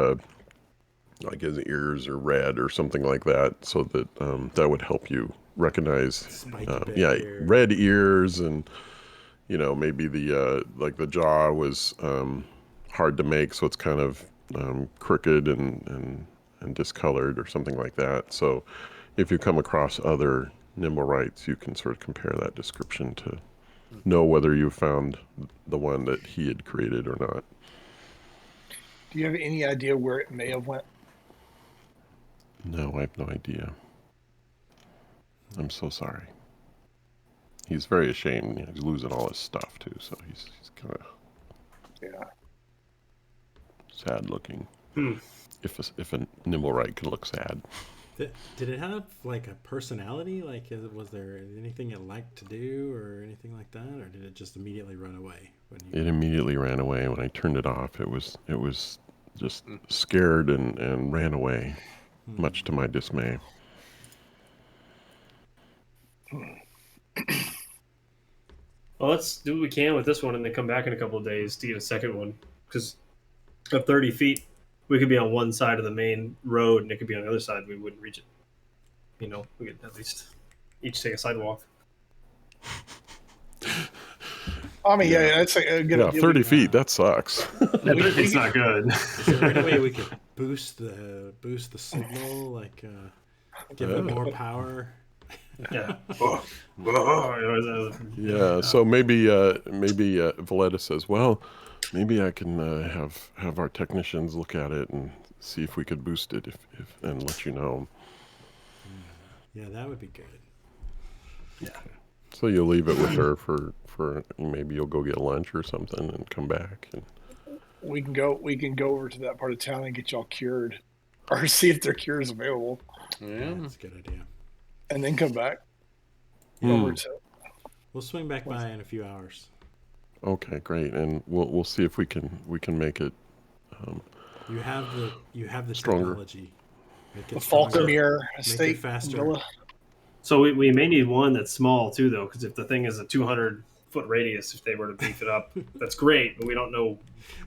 his ears are red or something like that, so that that would help you recognize, Spiky bit yeah, here. red ears, and you know, maybe the like the jaw was hard to make, so it's kind of crooked and discolored or something like that. So if you come across other nimble rights, you can sort of compare that description to know whether you found the one that he had created or not. Do you have any idea where it may have went? No, I have no idea. I'm so sorry. He's very ashamed. You know, he's losing all his stuff too, so he's kind of sad looking. If a nimble right can look sad. Did it have like a personality? Like, was there anything it liked to do or anything like that, or did it just immediately run away when you? It immediately ran away. When I turned it off, it was just scared and ran away, much to my dismay. Well, let's do what we can with this one and then come back in a couple of days to get a second one. Because at 30 feet, we could be on one side of the main road and it could be on the other side. We wouldn't reach it. You know, we could at least each take a sidewalk. I mean, yeah, that's a good Yeah, idea. 30 feet, that sucks. It's not good. Is there any way we could boost the signal, like give it more power? Yeah. Yeah, so maybe Valletta says, well, maybe I can have our technicians look at it and see if we could boost it if and let you know. Yeah, that would be good. Yeah. So you'll leave it with her for maybe you'll go get lunch or something and come back. And We can go over to that part of town and get y'all cured, or see if their cure is available, Yeah. That's a good idea. and then come back over to. We'll swing back by in a few hours. Okay, great, and we'll see if we can make it. You have the Stronger. technology. Make The it stronger. Falconer Make Estate it faster. Villa. So we may need one that's small too, though, because if the thing is a 200-foot radius, if they were to beef it up, that's great, but we don't know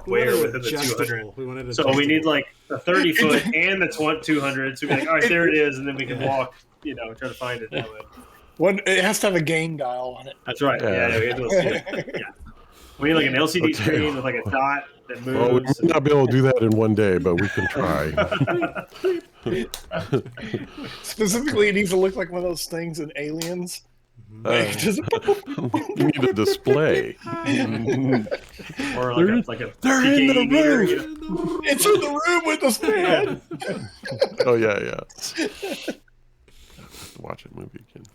where within the 200. We wanted So we need like a 30-foot and that's 200. So we're like, all right, there it is, and then we can walk, you know, try to find it that way. One, it has to have a game dial on it. That's right. Yeah, we have to see it. Yeah. We need like an LCD screen with like a dot that moves. Well, we may not be able to do that in one day, but we can try. Specifically, it needs to look like one of those things in Aliens. We need a display. Or like a they're in the PKE meter, room. you know? It's in the room with us, man. Oh yeah. Watch a movie again.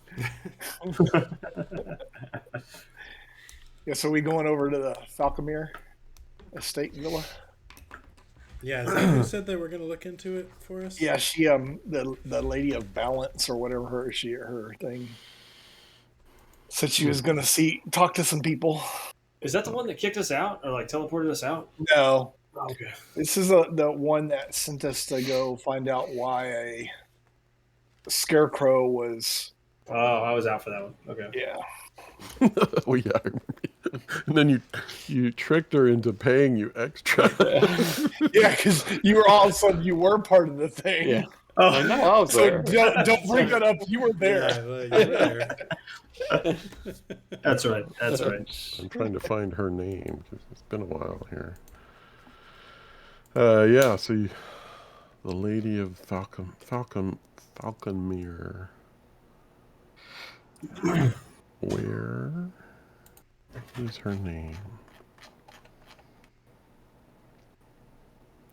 Yeah, so we going over to the Falconer Estate Villa. Yeah, is that who said they were going to look into it for us? Yeah, she the lady of balance or whatever her thing said she was going to talk to some people. Is that the one that kicked us out or like teleported us out? No, Okay. this is the one that sent us to go find out why a scarecrow was. Oh, I was out for that one. Okay. Yeah. Oh yeah. And then you tricked her into paying you extra. Yeah, because you were all of a sudden you were part of the thing. Yeah. Oh, I know. I was So there. don't bring that up. You were there. Yeah, well, you were there. that's right. That's right. I'm trying to find her name because it's been a while here. Yeah. So the Lady of Falconmere. Where is her name?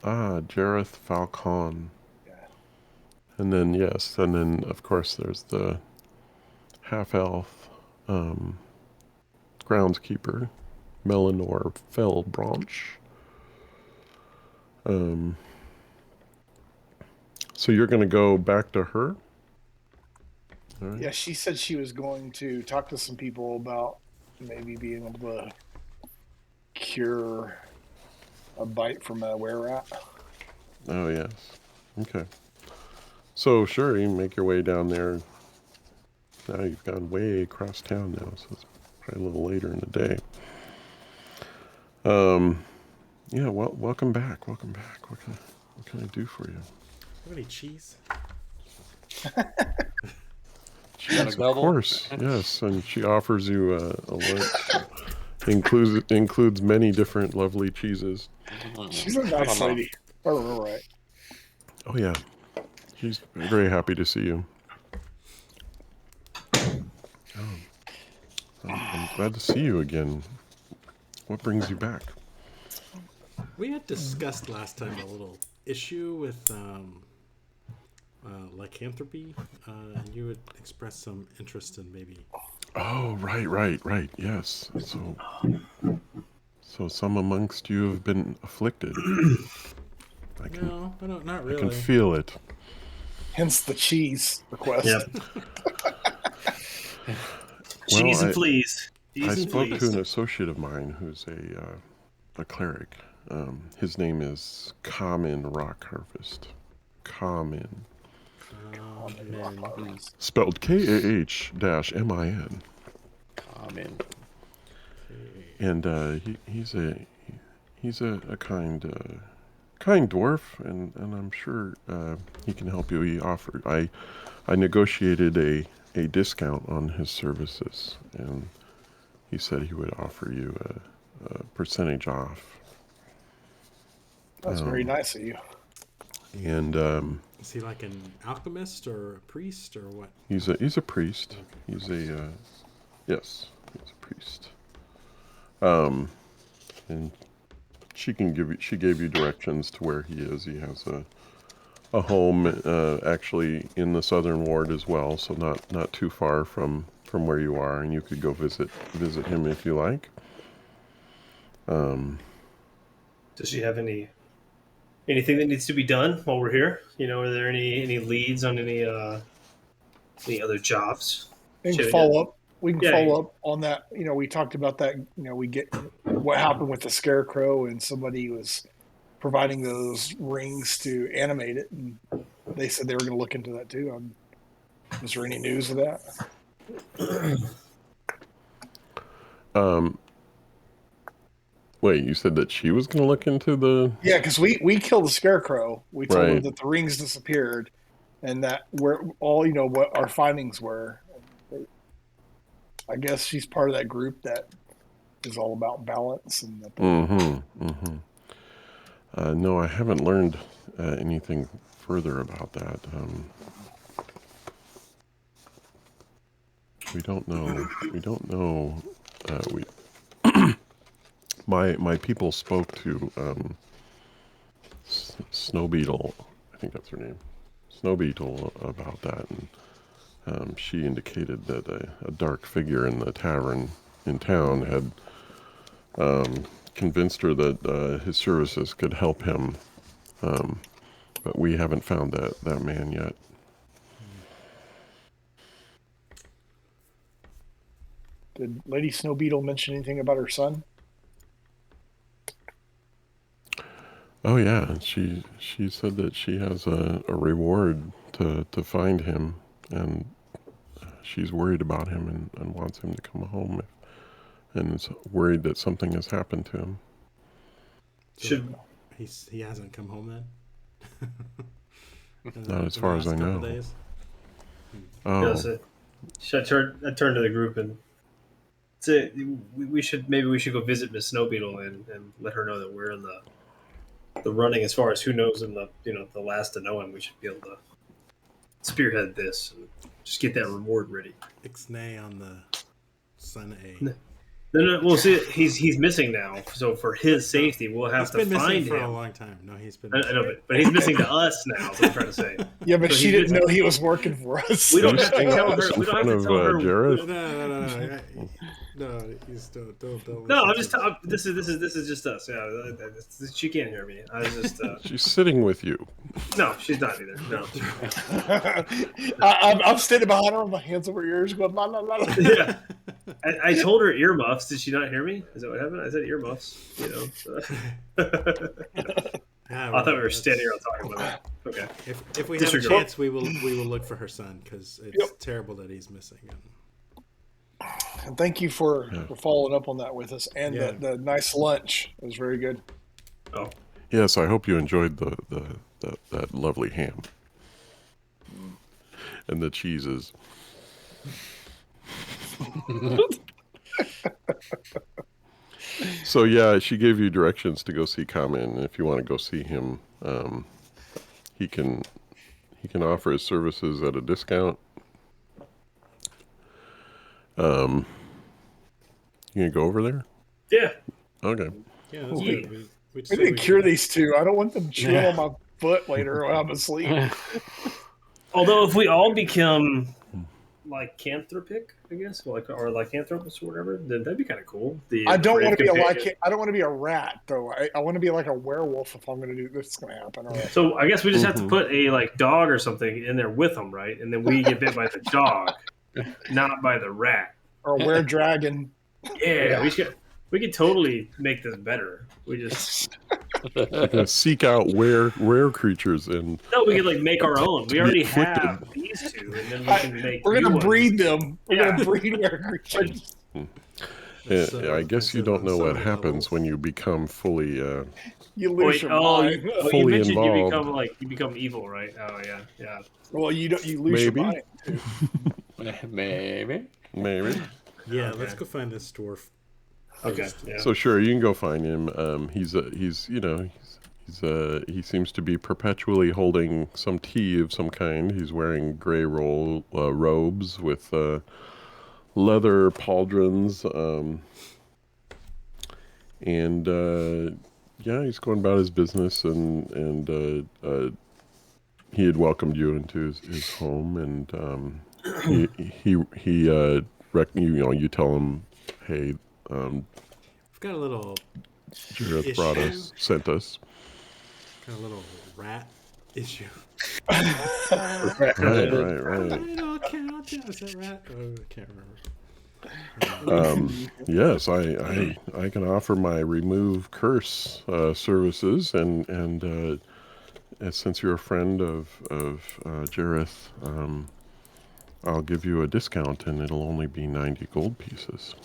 Jareth Falcon. Yeah. And then, yes, and then, of course, there's the half-elf groundskeeper, Melanor Fellbranch. So you're going to go back to her? All right. Yeah, she said she was going to talk to some people about maybe being able to cure a bite from a were-rat. Oh, yes. Okay. So, sure, you make your way down there. Now you've gone way across town now, so it's probably a little later in the day. Yeah, well, welcome back. Welcome back. What can I do for you? Have any cheese? Got a Of double? course, yes. And she offers you a lunch. Includes many different lovely cheeses. She's a nice know. lady. If I remember right. Oh, yeah. She's very happy to see you. I'm glad to see you again. What brings you back? We had discussed last time a little issue with lycanthropy, and you had expressed some interest in maybe. Oh, right. Yes. So some amongst you have been afflicted. No, I don't. Not I really. can feel it. Hence the cheese request. Yep. Cheese and fleas. I spoke to an associate of mine who's a cleric. His name is Common Rock Harvest. Common. Spelled K-A-H-M-I-N. Common. And he's a kind dwarf, and I'm sure he can help you. He offered I negotiated a discount on his services, and he said he would offer you a percentage off. That's very nice of you. And Is he like an alchemist or a priest or what? he's a priest. He's a yes, he's a priest. And she gave you directions to where he is. He has a home actually in the southern ward as well, so not too far from where you are, and you could go visit him if you like. Does she have anything that needs to be done while we're here? Are there any leads on any other jobs? We can Should- follow up. We can Yeah, follow up on that. We talked about that. We get what happened with the scarecrow, and somebody was providing those rings to animate it, and they said they were going to look into that too. Was there any news of that? Wait, you said that she was going to look into the... Yeah, because we killed the scarecrow. We told her Right. that the rings disappeared, and that we're all what our findings were. I guess she's part of that group that is all about balance and that. No, I haven't learned anything further about that. We don't know. My people spoke to Snow Beetle. I think that's her name. Snow Beetle about that, and she indicated that a dark figure in the tavern in town had convinced her that his services could help him, but we haven't found that man yet. Did Lady Snow Beetle mention anything about her son? Oh yeah, she said that she has a reward to find him, and she's worried about him and wants him to come home, and is worried that something has happened to him. Should He hasn't come home then? Not as far as I know. Days? Oh, should I turn to the group and say we should go visit Miss Snow Beetle and let her know that we're in the running as far as who knows him, the last to know him. We should be able to spearhead this and just get that reward ready. Ixnay on the Sun A. No, we'll see. He's missing now. So for his safety, we'll have He's to been missing find for him. a long time. No, he's been. I know, but he's missing to us now. That's what I'm trying to say. Yeah, but So she he's didn't missing- know he was working for us. We don't You have to staying tell with her. us in We don't have front to tell of her. Jareth? No, he's don't. No, I'm listen just. to him. This is just us. Yeah, she can't hear me. I was just. She's sitting with you. No, she's not either. No. I'm standing behind her with my hands over her ears going, la, la, la, la. Yeah. I told her earmuffs. Did she not hear me? Is that what happened? I said earmuffs. You know. So. I thought we were standing around talking about it. Okay. If we have a chance, we will look for her son because it's terrible that he's missing. And thank you for following up on that with us, and Yeah. the nice lunch. It was very good. Oh. Yes, I hope you enjoyed that lovely ham and the cheeses. So yeah, she gave you directions to go see Kamen, and if you want to go see him, he can offer his services at a discount. You gonna go over there? Yeah. Okay. Yeah, that's Yeah. good. We didn't cure these two. I don't want them chewing on my foot later while I'm asleep. Although if we all become lycanthropic, I guess, or lycanthropus or whatever, then that'd be kind of cool. I don't want to be I don't want to be a rat though. I want to be like a werewolf if I'm going to do this. Is going to happen. Right? So I guess we just have to put a dog or something in there with them, right? And then we get bit by the dog, not by the rat. Or a were-dragon. Yeah, we could totally make this better. We just Seek out rare creatures and we could make our own. We be already afflicted. have these two, and then we can make. We're going new to breed ones. them. We're going to breed were-creatures. I guess you don't know what happens when you become fully You lose your mind. You Fully mentioned involved. you become evil, right? Oh yeah. Well, you lose your Maybe. mind too. Maybe. maybe. Yeah, Okay. let's go find this dwarf. Okay. Yeah. So sure, you can go find him. He seems to be perpetually holding some tea of some kind. He's wearing gray robes with leather pauldrons, and he's going about his business, and he had welcomed you into his home, and you tell him, hey, We've got a little Jareth sent us. got a little rat issue. Right. I can't. Is that rat? Oh, I can't remember. Yes, I can offer my remove curse services, and since you're a friend of Jareth, I'll give you a discount, and it'll only be 90 gold pieces.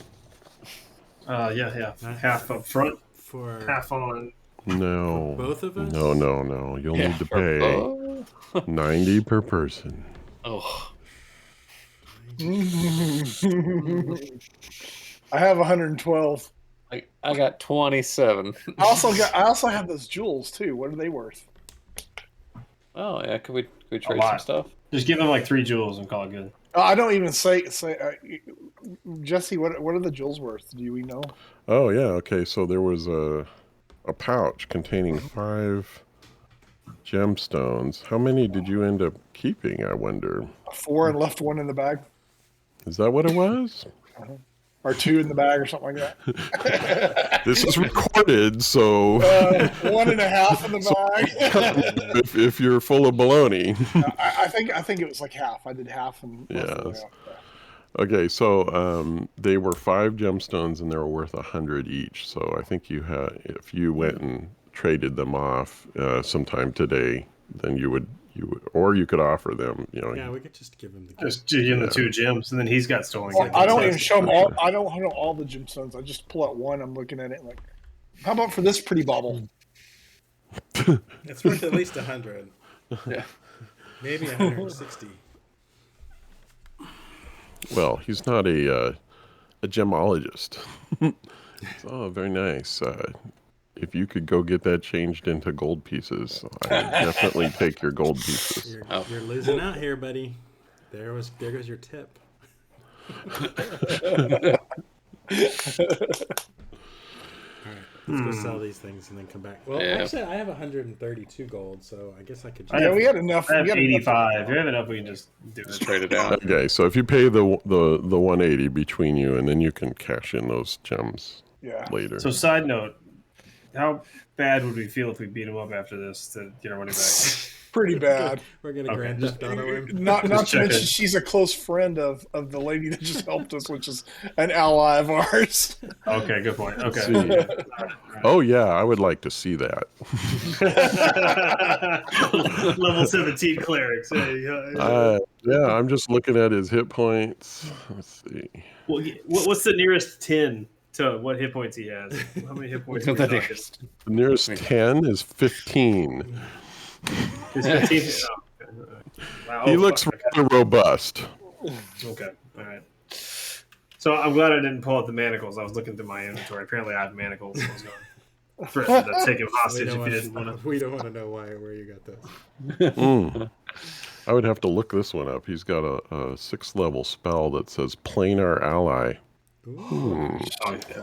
Yeah. Half up front, For half on. No, both of us? No. You'll need to pay 90 per person. Oh, I have 112. I got 27. I also have those jewels too. What are they worth? Oh yeah, could we trade some lot. stuff? Just give him like 3 jewels and call it good. I don't even say. Jesse, what are the jewels worth? Do we know? Oh yeah, okay. So there was a pouch containing 5 gemstones. How many did you end up keeping, I wonder? 4 and left 1 in the bag, Is that what it was? or 2 in the bag, or something like that. This is recorded, so 1.5 in the bag. if you're full of baloney. I think it was like half. I did half and left the Yes. half. Okay, so they were 5 gemstones and they were worth 100 each. So I think if you went and traded them off sometime today, then you would, or you could offer them. Yeah, we could just give him the Just give him the 2 gems, and then he's got stolen. Well, goods. I don't even show them all. I don't know all the gemstones. I just pull out one. I'm looking at it like, how about for this pretty bauble? It's worth at least 100. Yeah. Maybe 160. Well, he's not a gemologist. Oh, very nice. If you could go get that changed into gold pieces, I would definitely take your gold pieces. You're losing out here, buddy. There goes your tip. All right, let's go sell these things and then come back. Well, Yeah. actually, I have 132 gold, so I guess I could. I Just... Yeah, we had enough. I have we had 85. If you have enough, we can just do Just it. trade it out. Okay, so if you pay the 180 between you, and then you can cash in those gems Yeah. later. So, side note, how bad would we feel if we beat him up after this to get our money back? Pretty bad. We're gonna Okay, Grand just- Theft Auto him. Not to checking. mention she's a close friend of the lady that just helped us, which is an ally of ours. Okay, good point. Okay. See. All right. Oh yeah, I would like to see that. Level 17 clerics. Yeah, I'm just looking at his hit points. Let's see. Well, what's the nearest 10 to what hit points he has? How many hit points? Are we The talking? nearest. The nearest 10 is 15. Is 15? Oh, okay. Wow. He Oh, looks fuck. rather robust. Okay. All right. So I'm glad I didn't pull out the manacles. I was looking through my inventory. Apparently, I have manacles. I was going to take him hostage if you didn't want to. We don't want to know where you got those. I would have to look this one up. He's got a 6th level spell that says Planar Ally. Ooh. Oh, yeah.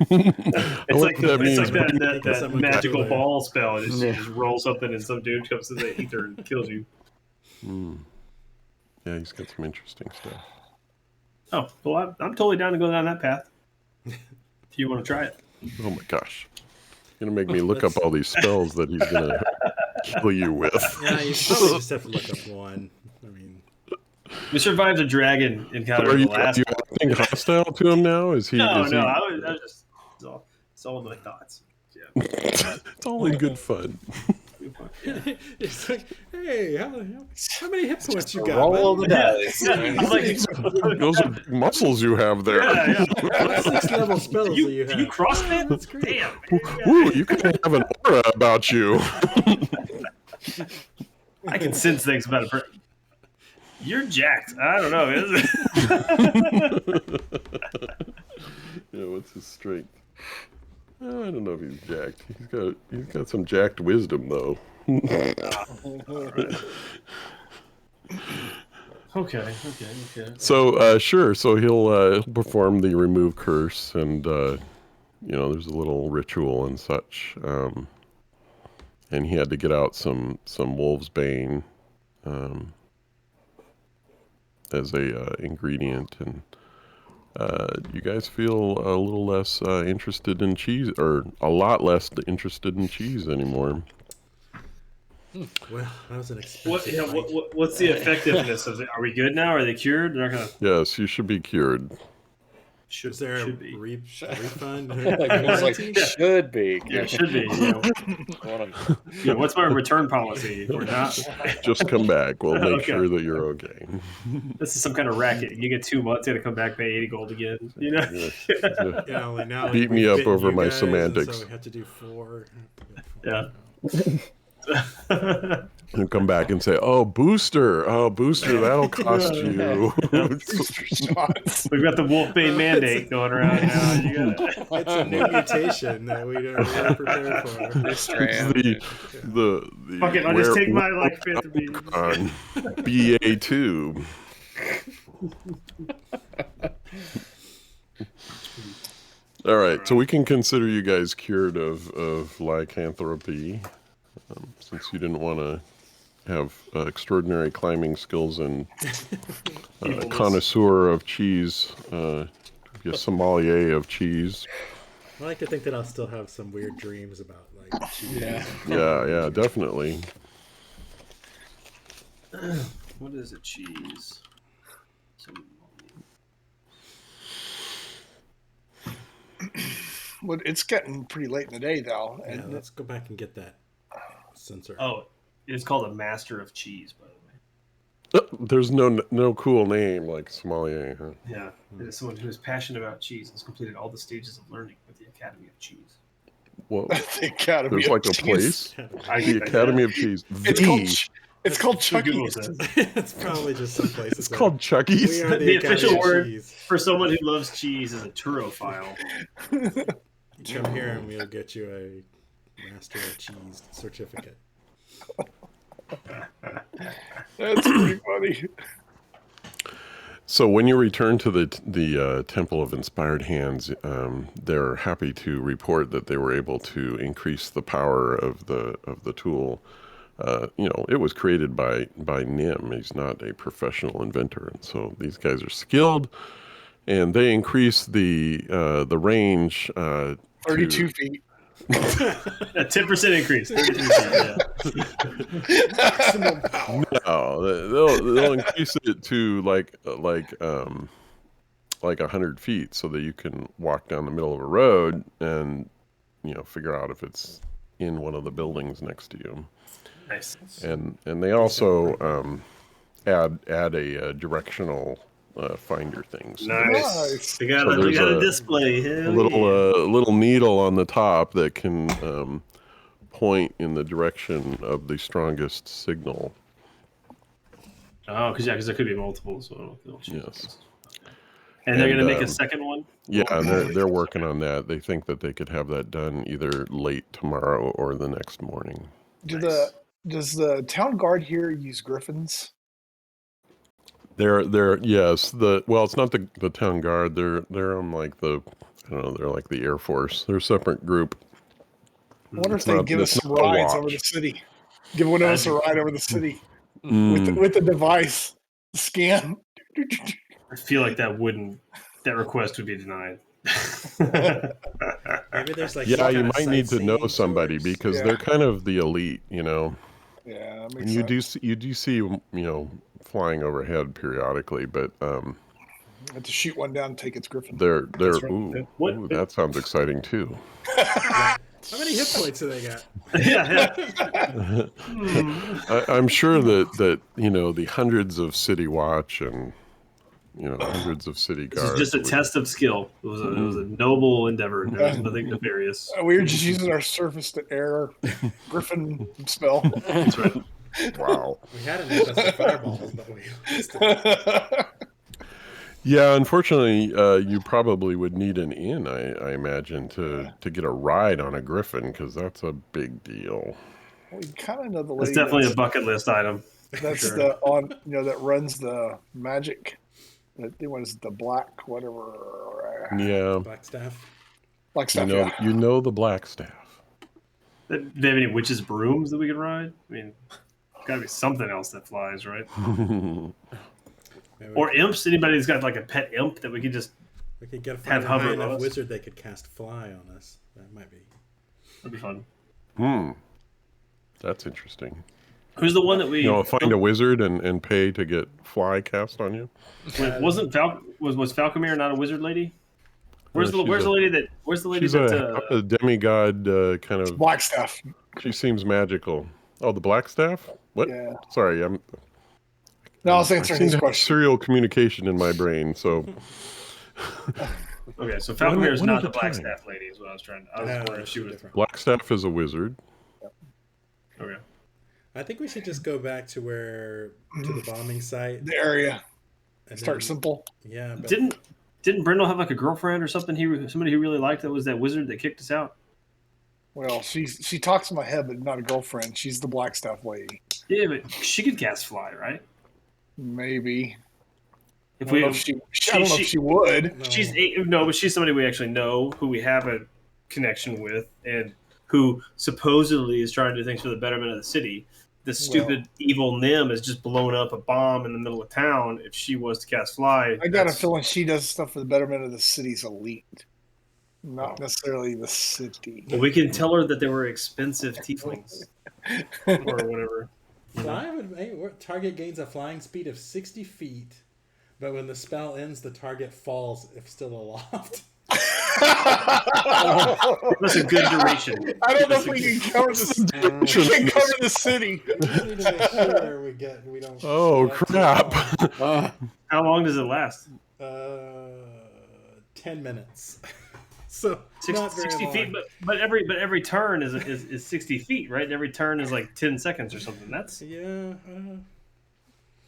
It's Like that means. that someone magical got you ball spell. You just roll something and some dude comes to the ether and kills you. Yeah, he's got some interesting stuff. Oh, well, I'm totally down to go down that path. If you want to try it. Oh my gosh. You're going to make me look up all these spells that he's going to kill you with. Yeah, you probably just have to look up one. I mean, We survived a dragon encounter Are in you, the last you one. acting hostile to him now? Is he? No, is no, he... I was just it's all my thoughts. Yeah. It's all in good fun. it's like, hey, how many hit points you got? Roll bud? the dice. Those are muscles you have there. Yeah. What 6th level spells do you Do have? you cross man? That's great. Damn. Man. Ooh, you can have an aura about you. I can sense things about a person. You're jacked. I don't know. Is it? Yeah, what's his strength? Oh, I don't know if he's jacked. He's got some jacked wisdom though. Okay. So sure. So he'll perform the remove curse, and there's a little ritual and such. And he had to get out some wolf's bane as a ingredient, and you guys feel a little less interested in cheese, or a lot less interested in cheese anymore. Well, that was an expensive fight. What's the effectiveness of it? Are we good now? Are they cured? They're not gonna. Yes, you should be cured. Is there a should be. refund? It's like, should be. Yeah, it should be. What's my return policy? If we're not, Just come back. We'll make Okay. sure that you're okay. this is some kind of racket. You get 2 months, you gotta come back, pay 80 gold again. You know? Yeah. Yeah, only now Beat we've me up bitten over you my guys, and semantics. So we have to do 4. Yeah. And come back and say, "Oh, booster! That'll cost you." Shots. We've got the Wolfbane mandate going around now. You gotta... It's a new mutation that we weren't prepared for. Strand. the Fuck it, I'll just take my Phantom Beam. on BA2. All right, so we can consider you guys cured of lycanthropy, since you didn't want to have extraordinary climbing skills and a connoisseur of cheese, a sommelier of cheese. I like to think that I'll still have some weird dreams about cheese. Yeah, definitely. What is a cheese? Well, it's getting pretty late in the day, though. Yeah, And let's go back and get that sensor. Oh, it's called a Master of Cheese, by the way. There's no cool name like sommelier, huh? Yeah, it is someone who is passionate about cheese and has completed all the stages of learning with the Academy of Cheese. Well, the Academy there's of like a Cheese. place, the Academy of Cheese. It's called Chucky's. It's probably just some place. It's called We Chucky's. are The Academy official of word Cheese. for someone who loves cheese is a turophile. Come here and we'll get you a Master of Cheese certificate. That's pretty funny. So when you return to the Temple of Inspired Hands, they're happy to report that they were able to increase the power of the tool. It was created by Nim. He's not a professional inventor, and so these guys are skilled, and they increase the range 32 feet. A 10% increase. 32 feet, yeah. Maximum power. No, they'll increase it to like 100 feet, so that you can walk down the middle of a road and figure out if it's in one of the buildings next to you. Nice. And they also add a directional finder things. Nice. They got So there's a display. a little needle on the top that can point in the direction of the strongest signal. Oh, because there could be multiple. So Yes. And they're going to make a second one? Yeah, they're working on that. They think that they could have that done either late tomorrow or the next morning. Does the town guard here use griffins? Yes. It's not the town guard. They're on like they're like the Air Force. They're a separate group. I wonder if they give us some rides over the city. Give one of us a ride over the city with the device scan. I feel like that request would be denied. Maybe there's like you might need to know somebody because they're kind of the elite, Yeah, that makes sense. You do see flying overhead periodically, but I have to shoot one down and take its griffin. they're right. ooh, that sounds exciting too. How many hit points do they got? I'm sure that the hundreds of city watch and hundreds of city guards. This is just a test of skill. It was a noble endeavor. There was nothing nefarious. We were just using our surface to air griffin spell. That's right. Wow. We had an infested fireballs, but we. Yeah, unfortunately, you probably would need an inn, I imagine, to get a ride on a griffin, because that's a big deal. We kind of know the lady. It's definitely a bucket list item. That's sure. that runs the magic. What is it, the black whatever? Yeah. Black staff. Black staff. You know the black staff. Do they have any witches' brooms that we could ride? I mean, got to be something else that flies, right? Or imps. Anybody that's got like a pet imp that we could just get a have hover enough us? wizard that could cast fly on us. That might be. That'd be fun. That's interesting. Who's the one that we find a wizard and pay to get fly cast on you? Was Falcomir not a wizard lady? Where's the lady she's that a demigod kind of black staff? She seems magical. Oh, the black staff? What? Yeah. Sorry, I was answering his question. Serial communication in my brain, so. Okay, so Falcomir is not the black staff lady, is what I was trying to. I was wondering if she was. Black staff is a wizard. Okay. I think we should just go back to the bombing site. The area. And start simple. Yeah. But Didn't Brindle have like a girlfriend or something? Somebody he really liked that was that wizard that kicked us out. Well, she talks in my head, but not a girlfriend. She's the black staff lady. Yeah, but she could cast fly, right? Maybe. I don't know if she would. No. But she's somebody we actually know, who we have a connection with, and who supposedly is trying to do things for the betterment of the city. The stupid evil Nim has just blown up a bomb in the middle of town. If she was to cast fly, I got a feeling she does stuff for the betterment of the city's elite, not necessarily the city. Well, we can tell her that they were expensive tieflings or whatever. Target gains a flying speed of 60 feet, but when the spell ends, the target falls if still aloft. That's a good duration. I don't know if we can cover the city. We need to make sure we don't. Oh crap! How long does it last? 10 minutes. So 60 feet, but every turn is 60 feet, right? Every turn is like 10 seconds or something. That's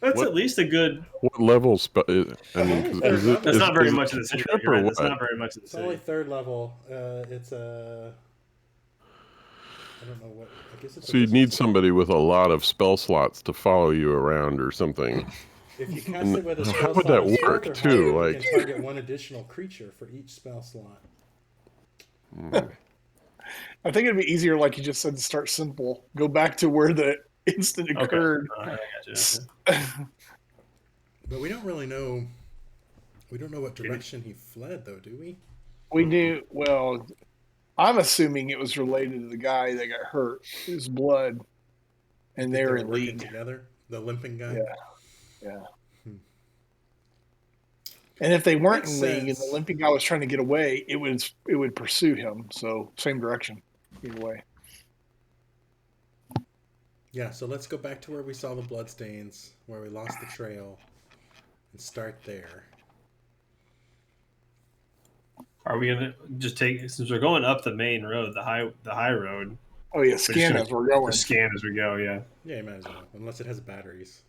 That's at least a good. What level? That's not very much of the city. Right? That's not very much of the city. It's only third level. It's a. I don't know what. I guess it's. So you'd need somebody with a lot of spell slots to follow you around or something. If you cast And it with a how spell would slot that of strength work, or too? higher, you Like- can target one additional creature for each spell slot. I think it'd be easier, like you just said, to start simple. Go back to where the instant Okay. occurred. I gotcha. But we don't really know. We don't know what direction he fled, though, do we? We do. Well, I'm assuming it was related to the guy that got hurt. His blood, and They they're were in working league. together. The limping guy. Yeah. And if they weren't Makes in league and the sense. limping guy was trying to get away, it would pursue him. So same direction, either way. Yeah. So let's go back to where we saw the bloodstains, where we lost the trail, and start there. Are we gonna just take, since we're going up the main road, the high road? Oh yeah, just scan gonna- as we're going. Just scan as we go. Yeah. Yeah, you might as well, unless it has batteries.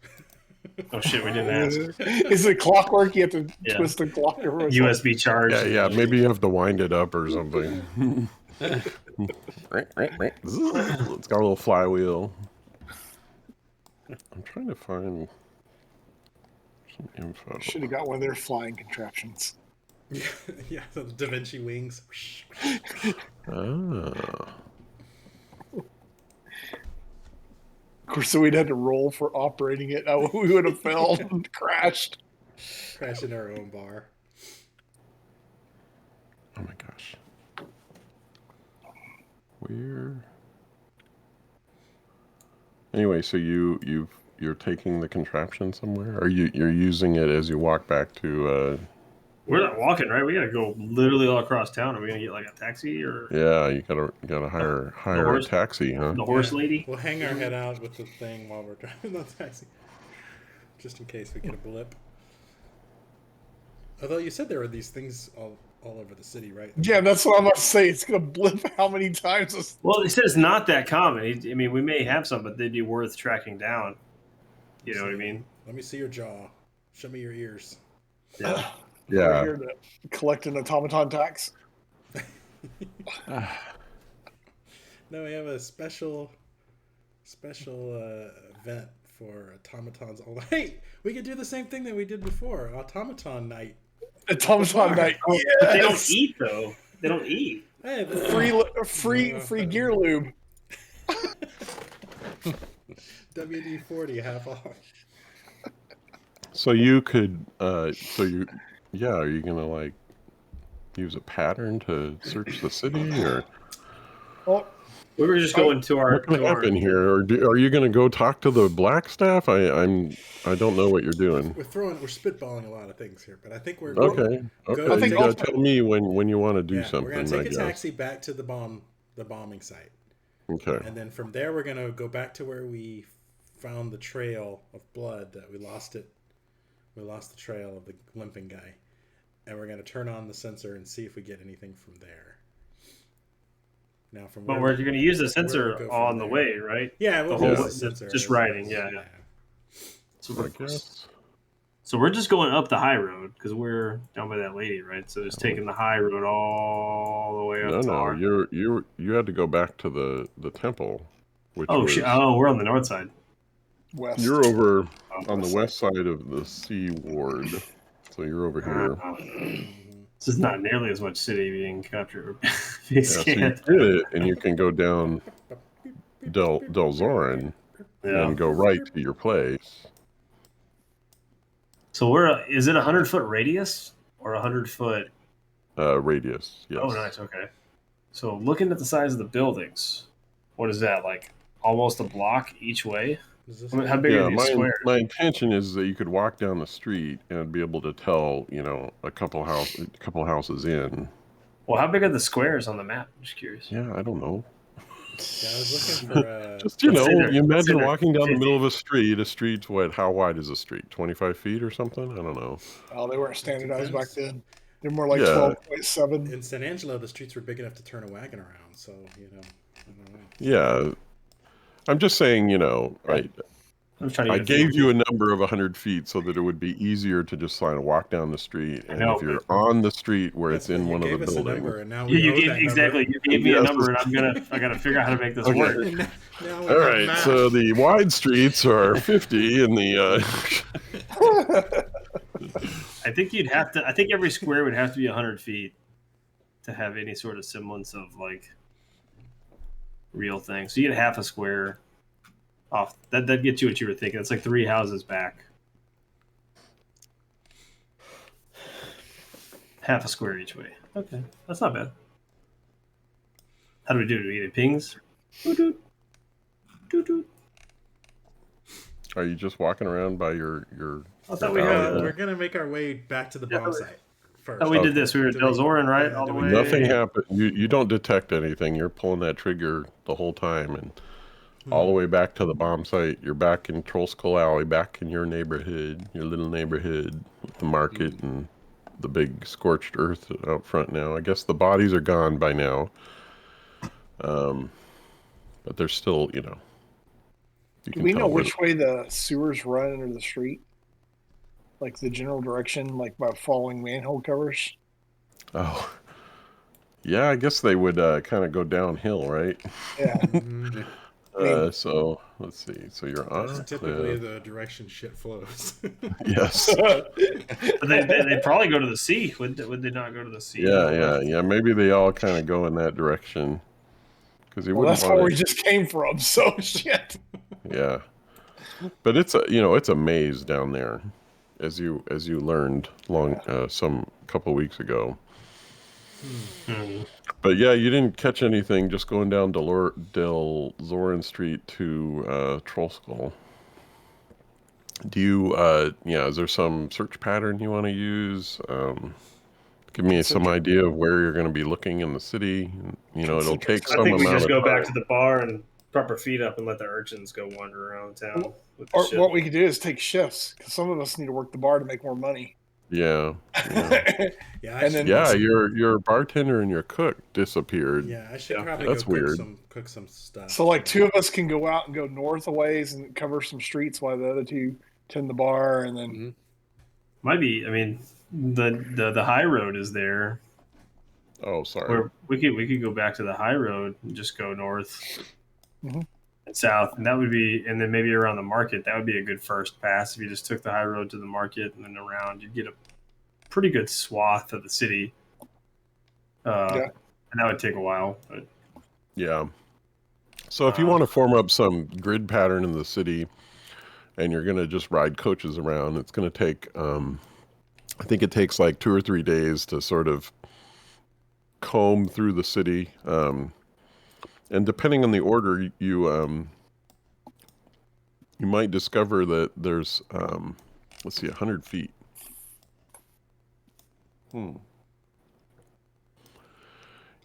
Oh shit, we didn't ask. Is it clockwork? You have to Yeah. twist the clock. Or USB charge. Yeah, maybe you have to wind it up or something. It's got a little flywheel. I'm trying to find some info. Should have got one of their flying contraptions. Yeah, the Da Vinci wings. Ah. Of course, so we'd had to roll for operating it. We would have failed and crashed. Crash in our own bar. Oh my gosh. Where? Anyway, so you're taking the contraption somewhere? Or you're using it as you walk back to We're not walking, right? We gotta go literally all across town. Are we gonna get like a taxi or yeah, you gotta hire a horse- taxi, huh? the horse Yeah. lady? We'll hang our head out with the thing while we're driving the taxi. Just in case we get a blip. Although you said there were these things all over the city, right? Yeah, that's what I'm about to say. It's gonna blip how many times? Well, he said it's not that common. I mean, we may have some, but they'd be worth tracking down. You know what I mean? Let me see your jaw. Show me your ears. Yeah. We're Yeah. here to collect an automaton tax. No, we have a special event for automatons. Hey, we could do the same thing that we did before. Automaton night. Automaton night. But they don't Yes! eat though. They don't eat. Hey, Free gear lube. WD-40 half off. So you could are you gonna like use a pattern to search the city or Well, We were just going to our. what can to our- happen here? Or are you gonna go talk to the black staff? I don't know what you're doing. We're spitballing a lot of things here, but I think we're Okay. Go- Okay. think You gotta also- tell me when you want to do Yeah, something. we're gonna I take a guess. taxi back to the bombing site, Okay. and then from there we're gonna go back to where we found the trail of blood that we lost it. We lost the trail of the limping guy, and we're gonna turn on the sensor and see if we get anything from there. Now, from But where we're going to use the where sensor we go from on the there. way, right? Yeah, we'll the use whole- the sensor. just as- riding, yeah. So I we're, guess. so we're just going up the high road because we're down by that lady, right? So just taking the high road all the way up. No, to no. our- You had to go back to the temple, which Oh was, shit! Oh, we're on the north side. west. you're over Oh, on the west west side of the sea ward. So you're over here. This is not nearly as much city being captured. being Yeah, so you scanned. did it, and you can go down Del Zorin Yeah. and go right to your place. So is it 100-foot radius or 100-foot? Radius. Yes. Oh, nice. Okay. So looking at the size of the buildings, what is that like? Almost a block each way. Is this- I mean, how big Yeah, are these squares? my intention is that you could walk down the street and be able to tell, a couple houses in. Well, how big are the squares on the map? I'm just curious. Yeah, I don't know. Yeah, I was looking for. Just Let's say they're- you let's say imagine they're walking down the 50. middle of a street. A street's how wide is a street? 25 feet or something? I don't know. Oh, they weren't standardized back then. They're more like Yeah. 12.7. In San Angelo, the streets were big enough to turn a wagon around. So I don't know. Yeah, I'm just saying, I'm trying to I get a gave feel. you a number of 100 feet so that it would be easier to just kind of walk down the street. And know, if you're on the street where it's That's in what one you of the gave us a buildings. number, and now You, we you know gave that exactly. You gave me Yes. a number, and I gotta figure out how to make this Okay. work. Number. Now we All have right, math. so the wide streets are 50 and the I think you'd have to. I think every square would have to be 100 feet to have any sort of semblance of like real thing. So you get half a square off. That gets you what you were thinking. It's like 3 houses back. Half a square each way. Okay, that's not bad. How do we do it? Do we get pings? Doo-doo. Doo-doo. Are you just walking around by your I thought we your had- alley there? We're gonna make our way back to the Yeah, bomb site first. Oh, we did Okay. this. We were at Do Del we- Zorin, right? yeah, All do the we- way. Nothing happened. You don't detect anything. You're pulling that trigger the whole time, and all the way back to the bomb site. You're back in Troll Skull Alley, back in your neighborhood, your little neighborhood with the market and the big scorched earth out front now. I guess the bodies are gone by now, but there's still, you know. You Do can we know tell where which way the sewers run under the street? Like the general direction, like by following manhole covers? Oh, yeah. I guess they would kind of go downhill, right? Yeah. Mhm. So let's see. So you're on That's a typically cliff. the direction shit flows. Yes. But they probably go to the sea. Would they not go to the sea? Yeah. Maybe they all kind of go in that direction because you Well, wouldn't that's where want we to. just came from. So shit. Yeah, but it's a maze down there, as you learned some couple weeks ago. Mhm. But yeah, you didn't catch anything just going down Del Zorin Street to Troll Skull. Do you is there some search pattern you want to use? Give me some idea of where you're going to be looking in the city. You know, it'll take I some think we amount just of go time. back to the bar and prop our feet up and let the urchins go wander around town. With the Or ship. what we could do is take shifts because some of us need to work the bar to make more money. Yeah. Yeah, And then- Yeah, your bartender and your cook disappeared. yeah, I should Yeah, probably that's go weird. cook some stuff. So like 2 of us can go out and go north a ways and cover some streets while the other 2 tend the bar, and then Might be. I mean, the high road is there. Oh, sorry. Where we could go back to the high road and just go north Mhm. and south, and that would be, and then maybe around the market. That would be a good first pass if you just took the high road to the market and then around. You'd get a pretty good swath of the city. Yeah. And that would take a while. But Yeah. So if you want to form up some grid pattern in the city, and you're going to just ride coaches around, it's going to take. I think it takes like 2 or 3 days to sort of comb through the city, and depending on the order, you might discover that there's let's see, 100 feet.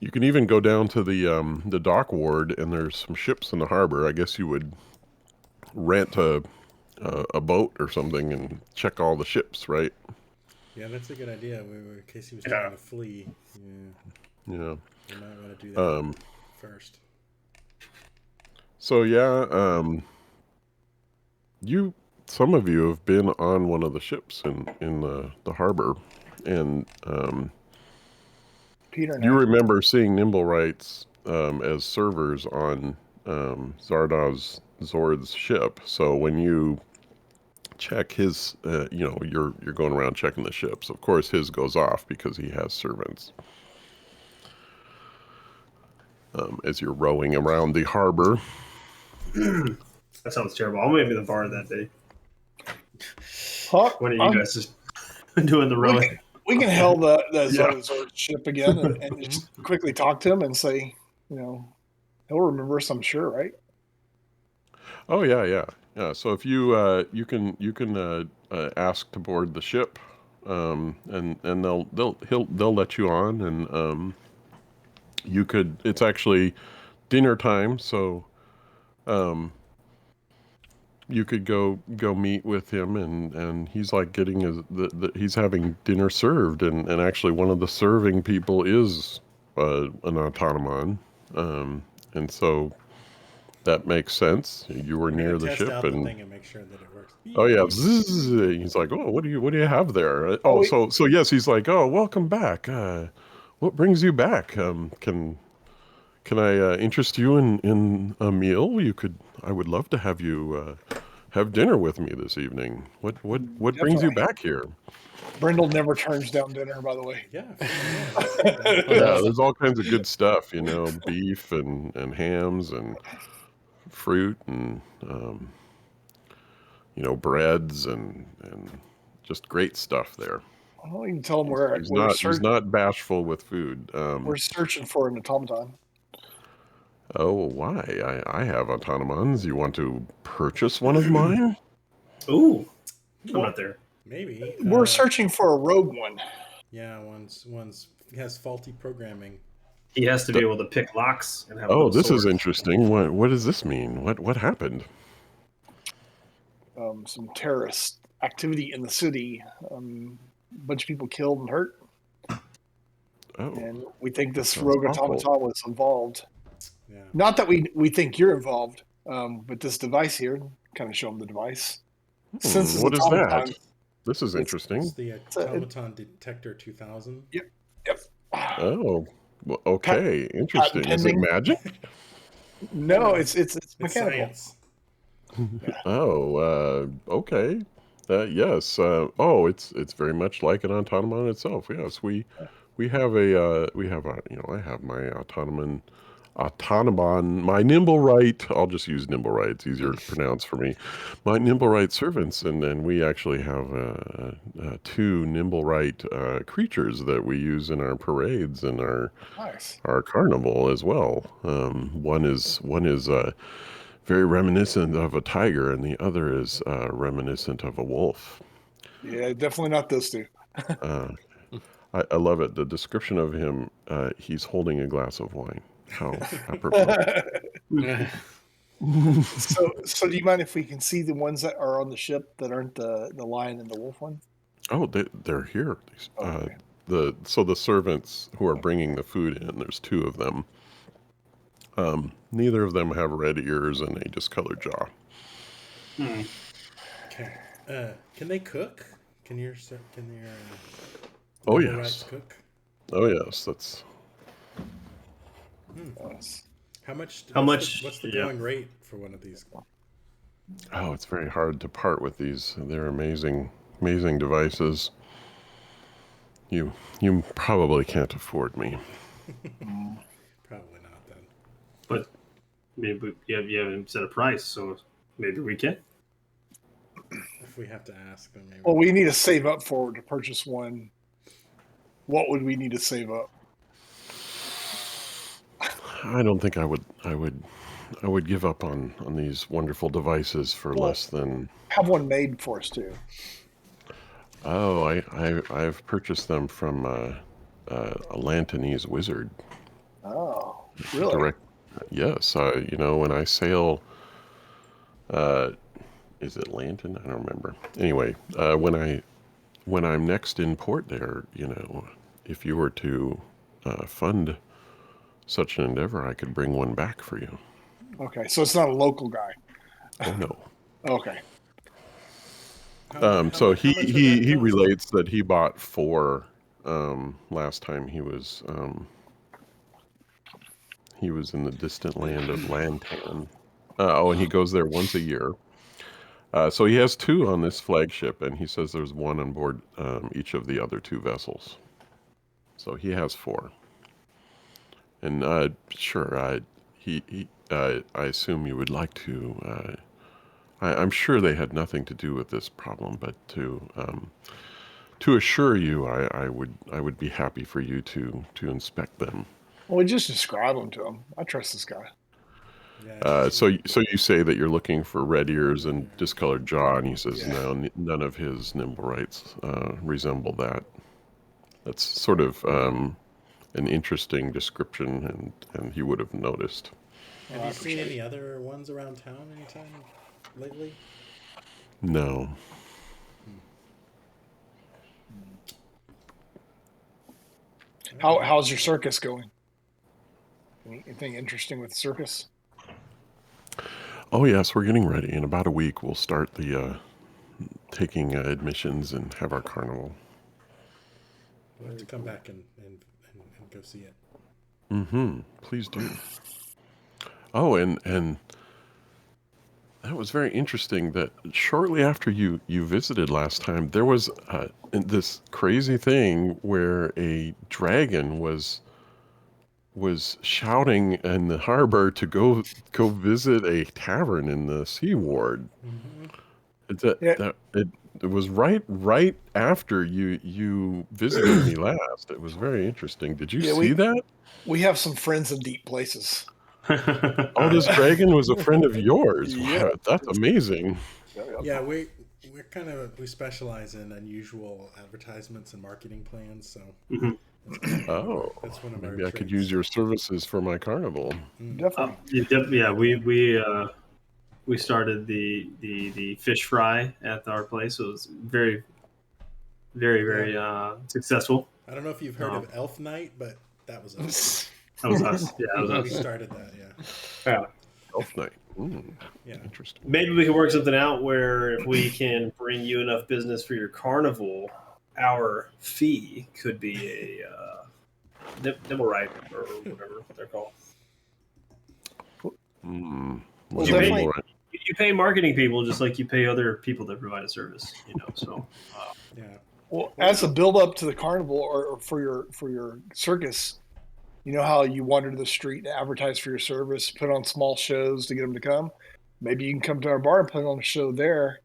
You can even go down to the dock ward, and there's some ships in the harbor. I guess you would rent a boat or something and check all the ships, right? Yeah, that's a good idea. In case he was trying to flee. Yeah, Yeah. we might want to do that first. So yeah, some of you have been on one of the ships in the harbor, and Peter and you I. remember seeing Nimblewrights as servers on Zord's ship. So when you check his, you're going around checking the ships. Of course, his goes off because he has servants. As you're rowing around the harbor. that sounds terrible. I'll maybe the bar that day. Huh? One of you guys is doing the rowing. We can hail the Yeah. Zord ship again and just quickly talk to him and say, he'll remember us, I'm sure, right? Oh yeah. So if you can ask to board the ship, and they'll let you on, and you could. It's actually dinner time, so you could go meet with him, and he's like getting he's having dinner served, and actually one of the serving people is an automaton, and so that makes sense. You were I'm near gonna the test ship, out and the thing and make sure that it works. oh yeah, zzz, he's like, oh, what do you have there? Oh, so yes, he's like, oh, welcome back. What brings you back? Can I interest you in a meal? I would love to have you have dinner with me this evening. What brings you Definitely. back here? Brindle never turns down dinner, by the way. Yeah, yeah. Yeah, there's all kinds of good stuff, beef and hams and fruit and breads and just great stuff there. Well, you can tell him He's not bashful with food. we're searching for an automaton. Oh, why? I have autonomons. You want to purchase one of mine? Ooh, I'm Well, not there. Maybe. We're searching for a rogue one. Yeah, one's has faulty programming. He has to be able to pick locks and have. Oh, this is swords. interesting. What does this mean? What happened? Some terrorist activity in the city. A bunch of people killed and hurt. Oh, And we think this sounds rogue awful. automaton was involved. Yeah. Not that we think you're involved, but this device here, kind of show them the device. Senses what is that? automatons. This is interesting. It's the automaton detector 2000. Yep. Oh, well, okay, interesting. Is it pending. magic? No, it's It's mechanical. science. Oh, okay. Yes. It's very much like an automaton itself. Yes, we have I have my autonomon, my Nimblewright. I'll just use Nimblewright. It's easier to pronounce for me. My Nimblewright servants, and then we actually have two Nimblewright creatures that we use in our parades and Nice. our carnival as well. One is very reminiscent of a tiger, and the other is reminiscent of a wolf. Yeah, definitely not those two. I love it. The description of him, he's holding a glass of wine. How apropos. So do you mind if we can see the ones that are on the ship that aren't the lion and the wolf one? Oh, they're here. Okay. The servants who are bringing the food in, there's two of them. Neither of them have red ears and a discolored jaw. Okay. Can they cook? Can your Oh, Nimblewrights yes. cook? Oh, yes. That's Yes. How much? What's the yeah. going rate for one of these? it's very hard to part with these. They're amazing devices. You probably can't afford me. Probably not then. But maybe you haven't set a price, so maybe we can. If we have to ask, then maybe. Well, we need to save up for to purchase one. What would we need to save up? I don't think I would give up on these wonderful devices for less than. Have one made for us too. Oh, I've purchased them from a Lantanese wizard. Oh, really? Direct. Yes. When I sail. Is it Lantan? I don't remember. Anyway, when I'm next in port there, if you were to fund such an endeavor, I could bring one back for you. Okay, so it's not a local guy. Oh no. Okay. So how much would that he cost? relates that he bought 4 last time he was in the distant land of Lantan. And he goes there once a year. So he has 2 on this flagship, and he says there's 1 on board each of the other 2 vessels. So he has 4. And sure, I assume you would like to. I'm sure they had nothing to do with this problem, but to assure you, I would be happy for you to inspect them. Well, we just describe them to him. I trust this guy. Yeah, So you say that you're looking for red ears and discolored jaw, and he says Yeah. no, none of his Nimblewrights resemble that. That's sort of an interesting description, and he would have noticed. Have you seen any other ones around town anytime lately? No. How's your circus going? Anything interesting with the circus? Oh yes, we're getting ready. In about a week, we'll start the taking admissions and have our carnival. We'll have to come back and go see it. Mm-hmm. Please do. Oh, and that was very interesting. That shortly after you visited last time, there was this crazy thing where a dragon was shouting in the harbor to go visit a tavern in the Sea Ward. It was right after you visited me last. It was very interesting. Did you see that? We have some friends in deep places. Oh, this dragon was a friend of yours. Yeah. Wow, that's amazing. Yeah, we specialize in unusual advertisements and marketing plans. So Oh, that's one of maybe our I could traits. use your services for my carnival. Definitely. Yeah, we started the fish fry at our place. So it was very, very, very successful. I don't know if you've heard of Elf Night, but that was us. That was us. Yeah, that was We us. started that. Yeah. Elf night. Yeah. Interesting. Maybe we can work something out where if we can bring you enough business for your carnival, our fee could be a nimble right or whatever they're called. Well, You definitely. pay, you pay marketing people just like you pay other people that provide a service. So Yeah. Well, as a build up to the carnival or for your circus, you know how you wander to the street and advertise for your service, put on small shows to get them to come. Maybe you can come to our bar and put on a show there.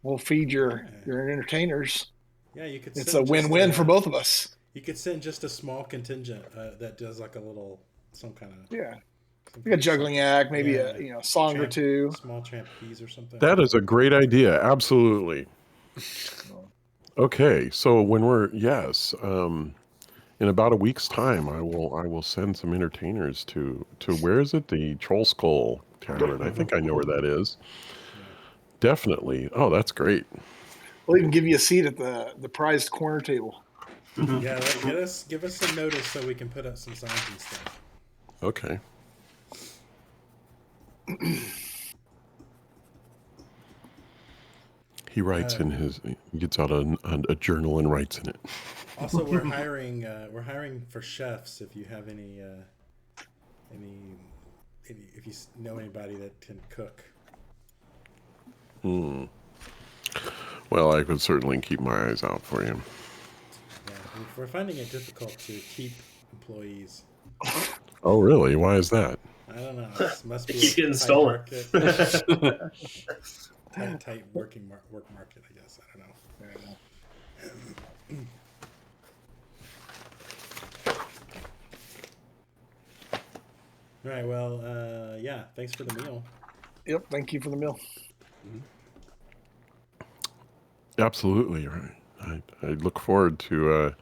We'll feed your entertainers. Yeah, you could. It's a win-win for both of us. You could send just a small contingent that does like a little some kind of like a juggling act, maybe a song or two, small trapeze or something. That is a great idea. Absolutely. Okay, so when we're in about a week's time, I will send some entertainers to where is it? The Troll Skull Tavern. I think I know where that is. Definitely. Oh, that's great. We'll even give you a seat at the prized corner table. Yeah, give us some notice so we can put up some signs and stuff. Okay. He writes he gets out a journal and writes in it. Also, we're hiring for chefs. If you have any if you know anybody that can cook. Well, I could certainly keep my eyes out for you. Yeah, we're finding it difficult to keep employees. Oh, really? Why is that? I don't know. It must be keep getting stolen. Tight work market, I guess. I don't know. All right. Well, yeah. Thanks for the meal. Yep. Thank you for the meal. Absolutely. Right. I look forward to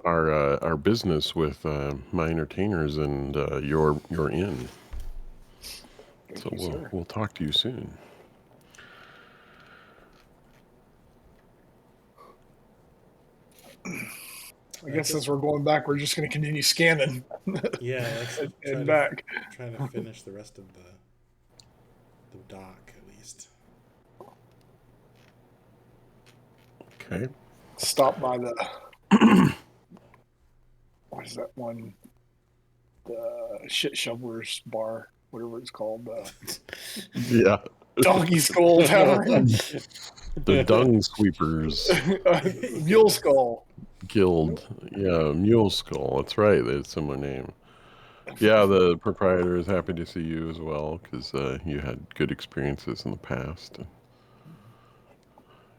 our business with my entertainers and your inn. Thank you, we'll talk to you soon. I guess since we're going back, we're just going to continue scanning. Yeah, let's and back. Try to finish the rest of the dock at least. Okay. Stop by the what is that one? The shit shovelers bar, whatever it's called. Yeah. Donkey Skull Tavern. The Dung Sweepers Mule Skull Guild. Yeah, Mule Skull. That's right. They had a similar name. Yeah, the proprietor is happy to see you as well because you had good experiences in the past.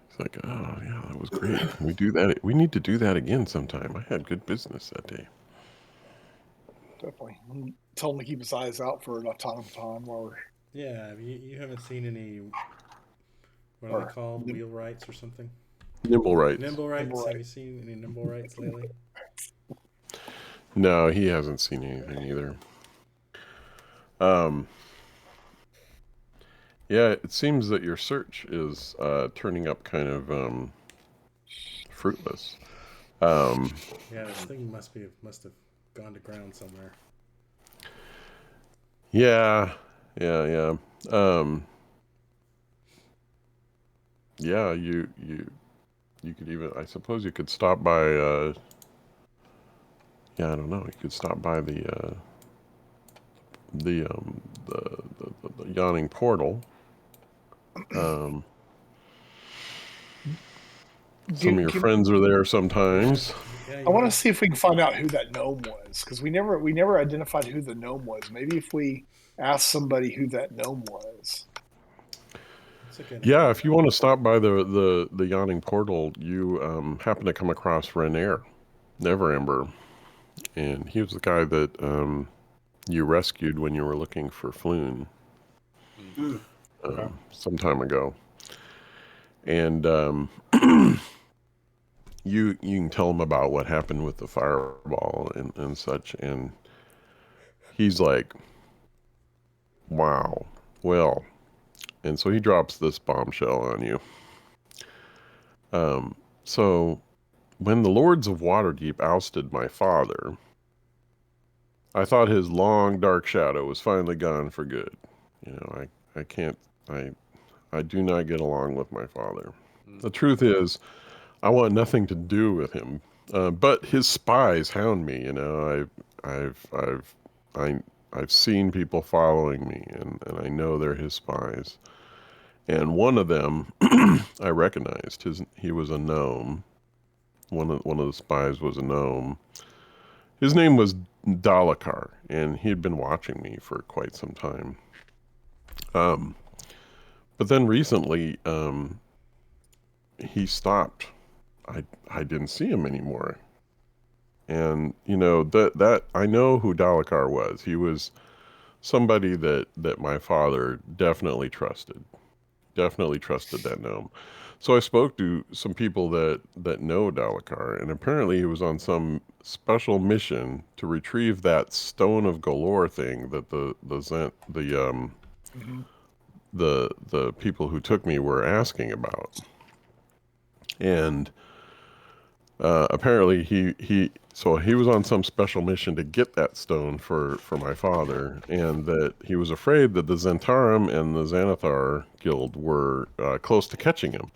It's like, oh yeah, that was great. Can we do that? We need to do that again sometime. I had good business that day. Definitely. Tell him to keep his eyes out for an automaton while we're. Yeah, you haven't seen any. What are they called? Wheelwrights or something? Nimblewrights. Nimblewrights. Have you seen any Nimblewrights lately? No, he hasn't seen anything either. Yeah, it seems that your search is turning up kind of fruitless. Yeah, this thing must have gone to ground somewhere. Yeah. Yeah, you could even, I suppose you could stop by yeah, I don't know. You could stop by the yawning portal Some Do, of your can, friends are there sometimes. Yeah, I want to see if we can find out who that gnome was because we never identified who the gnome was. Maybe if we ask somebody who that gnome was. That's a good Yeah, idea. if you want to stop by the yawning portal, you happen to come across Renair, Neverember, and he was the guy that you rescued when you were looking for Floon Okay. some time ago. And you can tell him about what happened with the fireball and such, and he's like, wow, well, and so he drops this bombshell on you. So when the Lords of Waterdeep ousted my father, I thought his long dark shadow was finally gone for good. You know, I can't, I do not get along with my father. The truth is, I want nothing to do with him. But his spies hound me. You know, I've seen people following me, and I know they're his spies. And one of them, I recognized. He was a gnome. One of the spies was a gnome. His name was Dalakar, and he had been watching me for quite some time. But then recently, he stopped. I didn't see him anymore. And you know that I know who Dalakar was. He was somebody that my father definitely trusted. Definitely trusted that gnome. So I spoke to some people that know Dalakar, and apparently he was on some special mission to retrieve that stone of galore thing that the people who took me were asking about. And apparently he was on some special mission to get that stone for my father, and that he was afraid that the Zentarum and the Xanathar guild were close to catching him.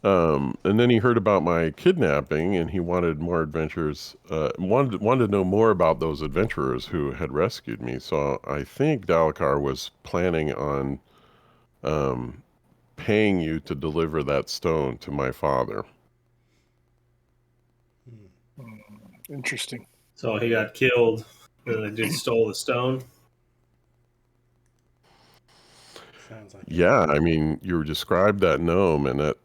And then he heard about my kidnapping, and he wanted more adventures. Wanted to know more about those adventurers who had rescued me. So I think Dalakar was planning on paying you to deliver that stone to my father. Interesting. So he got killed, and they just stole the stone. Sounds like it. Yeah, I mean, you described that gnome, and it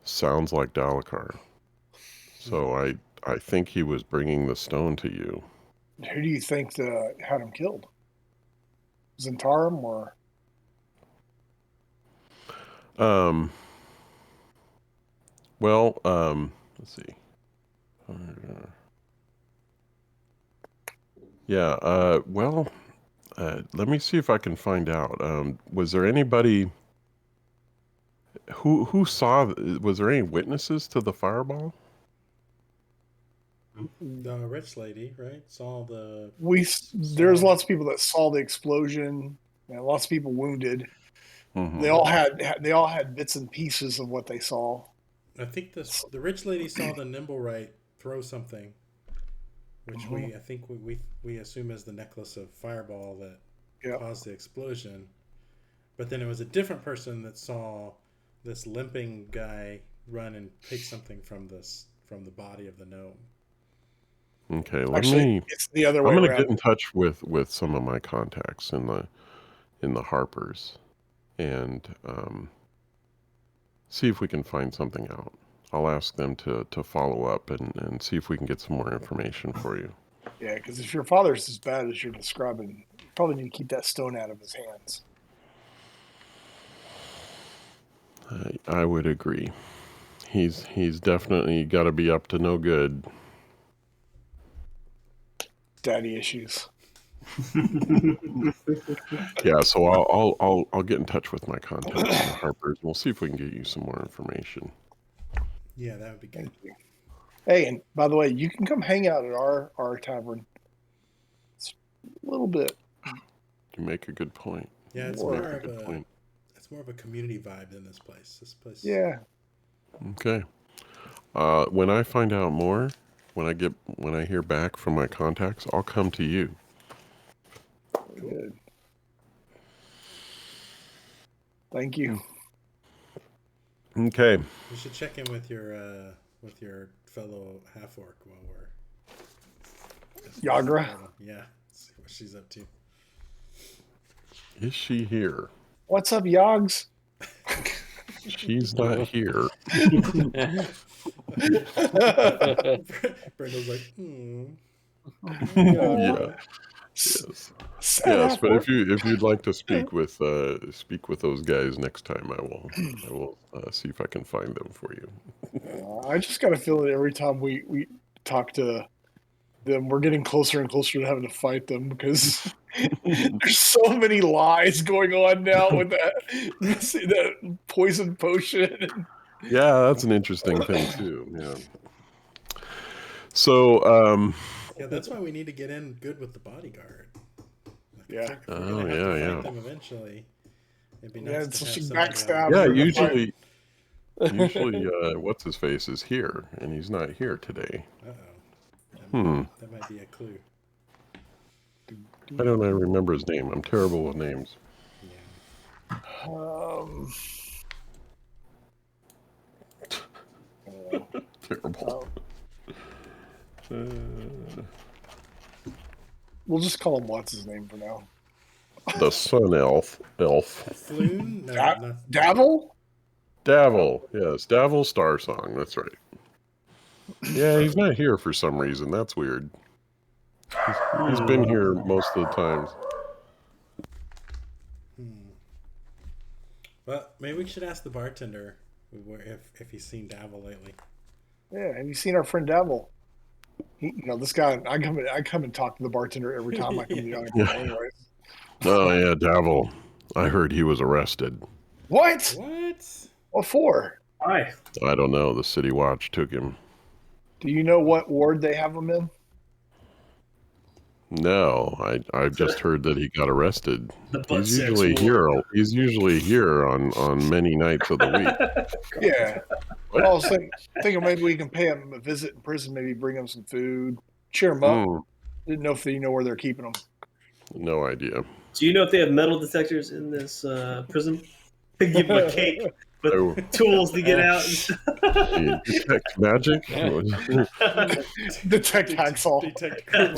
sounds like Dalakar. So I think he was bringing the stone to you. Who do you think had him killed? Zentarum or? Well, let's see. Yeah, well, let me see if I can find out. Was there anybody who saw, was there any witnesses to the fireball? The rich lady, right? Saw the. There's lots of people that saw the explosion, and lots of people wounded. Mm-hmm. They all had bits and pieces of what they saw. I think the rich lady saw the nimble right throw something, which I think we assume is the necklace of fireball that Yeah. caused the explosion. But then it was a different person that saw this limping guy run and take something from the body of the gnome. Okay, Actually, it's the other way I'm going to around. get in touch with some of my contacts in the Harpers, and see if we can find something out. I'll ask them to follow up and see if we can get some more information for you. Yeah, because if your father's as bad as you're describing, you probably need to keep that stone out of his hands. I would agree. He's definitely got to be up to no good. Daddy issues. Yeah, so I'll get in touch with my contacts in the Harpers, and we'll see if we can get you some more information. Yeah, that would be good. Thank you. Hey, and by the way, you can come hang out at our tavern. It's a little bit. You make a good point. Yeah, it's More. more of a it's more of a community vibe than this place. This place. Yeah. Okay. When I find out more, when I hear back from my contacts, I'll come to you. Good. Thank you. Okay. You should check in with your fellow half orc while we're Yagra. Yeah, see what she's up to. Is she here? What's up, Yogs? She's not here. Brenda's like, Yeah. Yes. Sad Yes, but half-orc. if you'd like to speak with those guys next time, I will see if I can find them for you. I just got a feeling every time we talk to them, we're getting closer and closer to having to fight them because there's so many lies going on now with that poison potion. Yeah, that's an interesting thing too. Yeah. So, yeah, that's why we need to get in good with the bodyguard. Like, Yeah. if we're gonna have to yeah. fight them eventually. It'd be Yeah, nice it's to have such a somebody backstab. yeah, We're gonna usually, what's his face is here, and he's not here today. That might be a clue. Why don't I remember his name? I'm terrible with names. Yeah. Terrible. We'll just call him what's his name for now. The sun elf. Floon? No, not Davil? Davil. Yes, Davil Starsong. That's right. Yeah, he's not here for some reason. That's weird. He's been here most of the times. Well, maybe we should ask the bartender if he's seen Davil lately. Yeah, have you seen our friend Davil? This guy. I come and talk to the bartender every time I come down here. Anyways. Oh yeah, Davil. I heard he was arrested. What? What? What for? Hi. I don't know. The City Watch took him. Do you know what ward they have him in? No, I've just heard that he got arrested. The butt He's sex usually war. here. He's usually here on many nights of the week. Yeah. Well, I was thinking maybe we can pay him a visit in prison. Maybe bring him some food, cheer him up. Didn't know if you know where they're keeping him. No idea. Do you know if they have metal detectors in this prison? Give him a cake with tools to get out. You detect magic? Detect hacksaw. Detect Kumar,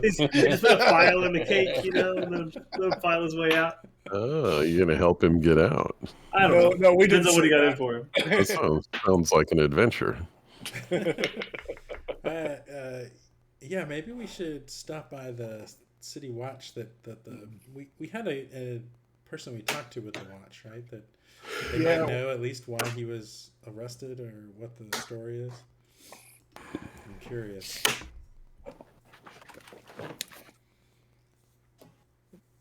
He's put a file in the cake, and then let him file his way out. Oh, you're gonna help him get out. I don't know. No, we Depends didn't on what he say got that. in for him. That sounds like an adventure. Yeah, maybe we should stop by the City Watch. We had a person we talked to with the watch, right? That they might know at least why he was arrested or what the story is. I'm curious.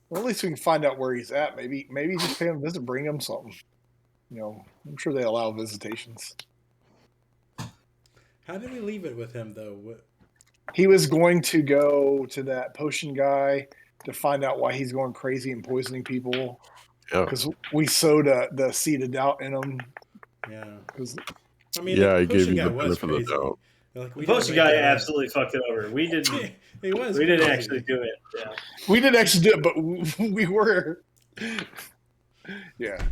Well, at least we can find out where he's at. Maybe just pay him a visit, bring him something. I'm sure they allow visitations. How did we leave it with him, though? He was going to go to that potion guy to find out why he's going crazy and poisoning people. Yeah. Because we sowed the seed of doubt in him. Yeah. I mean, he gave you the benefit of the doubt. Like, The potion guy absolutely fucked it over. We didn't. He was. We didn't actually do it. Yeah. We didn't actually do it, but we were. Yeah.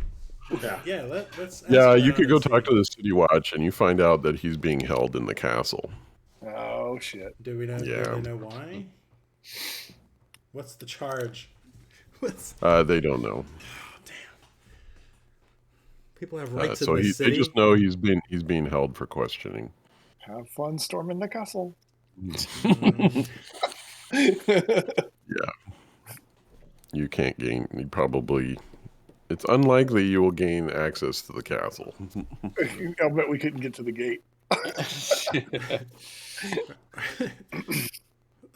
Yeah. Let's. Yeah, you could go talk to the City Watch, and you find out that he's being held in the castle. Oh shit. Do we know? Yeah. Do they know why? What's the charge? They don't know. People have rights So in the city. they just know he's being held for questioning. Have fun storming the castle. Yeah. You can't gain. It's unlikely you will gain access to the castle. I bet we couldn't get to the gate.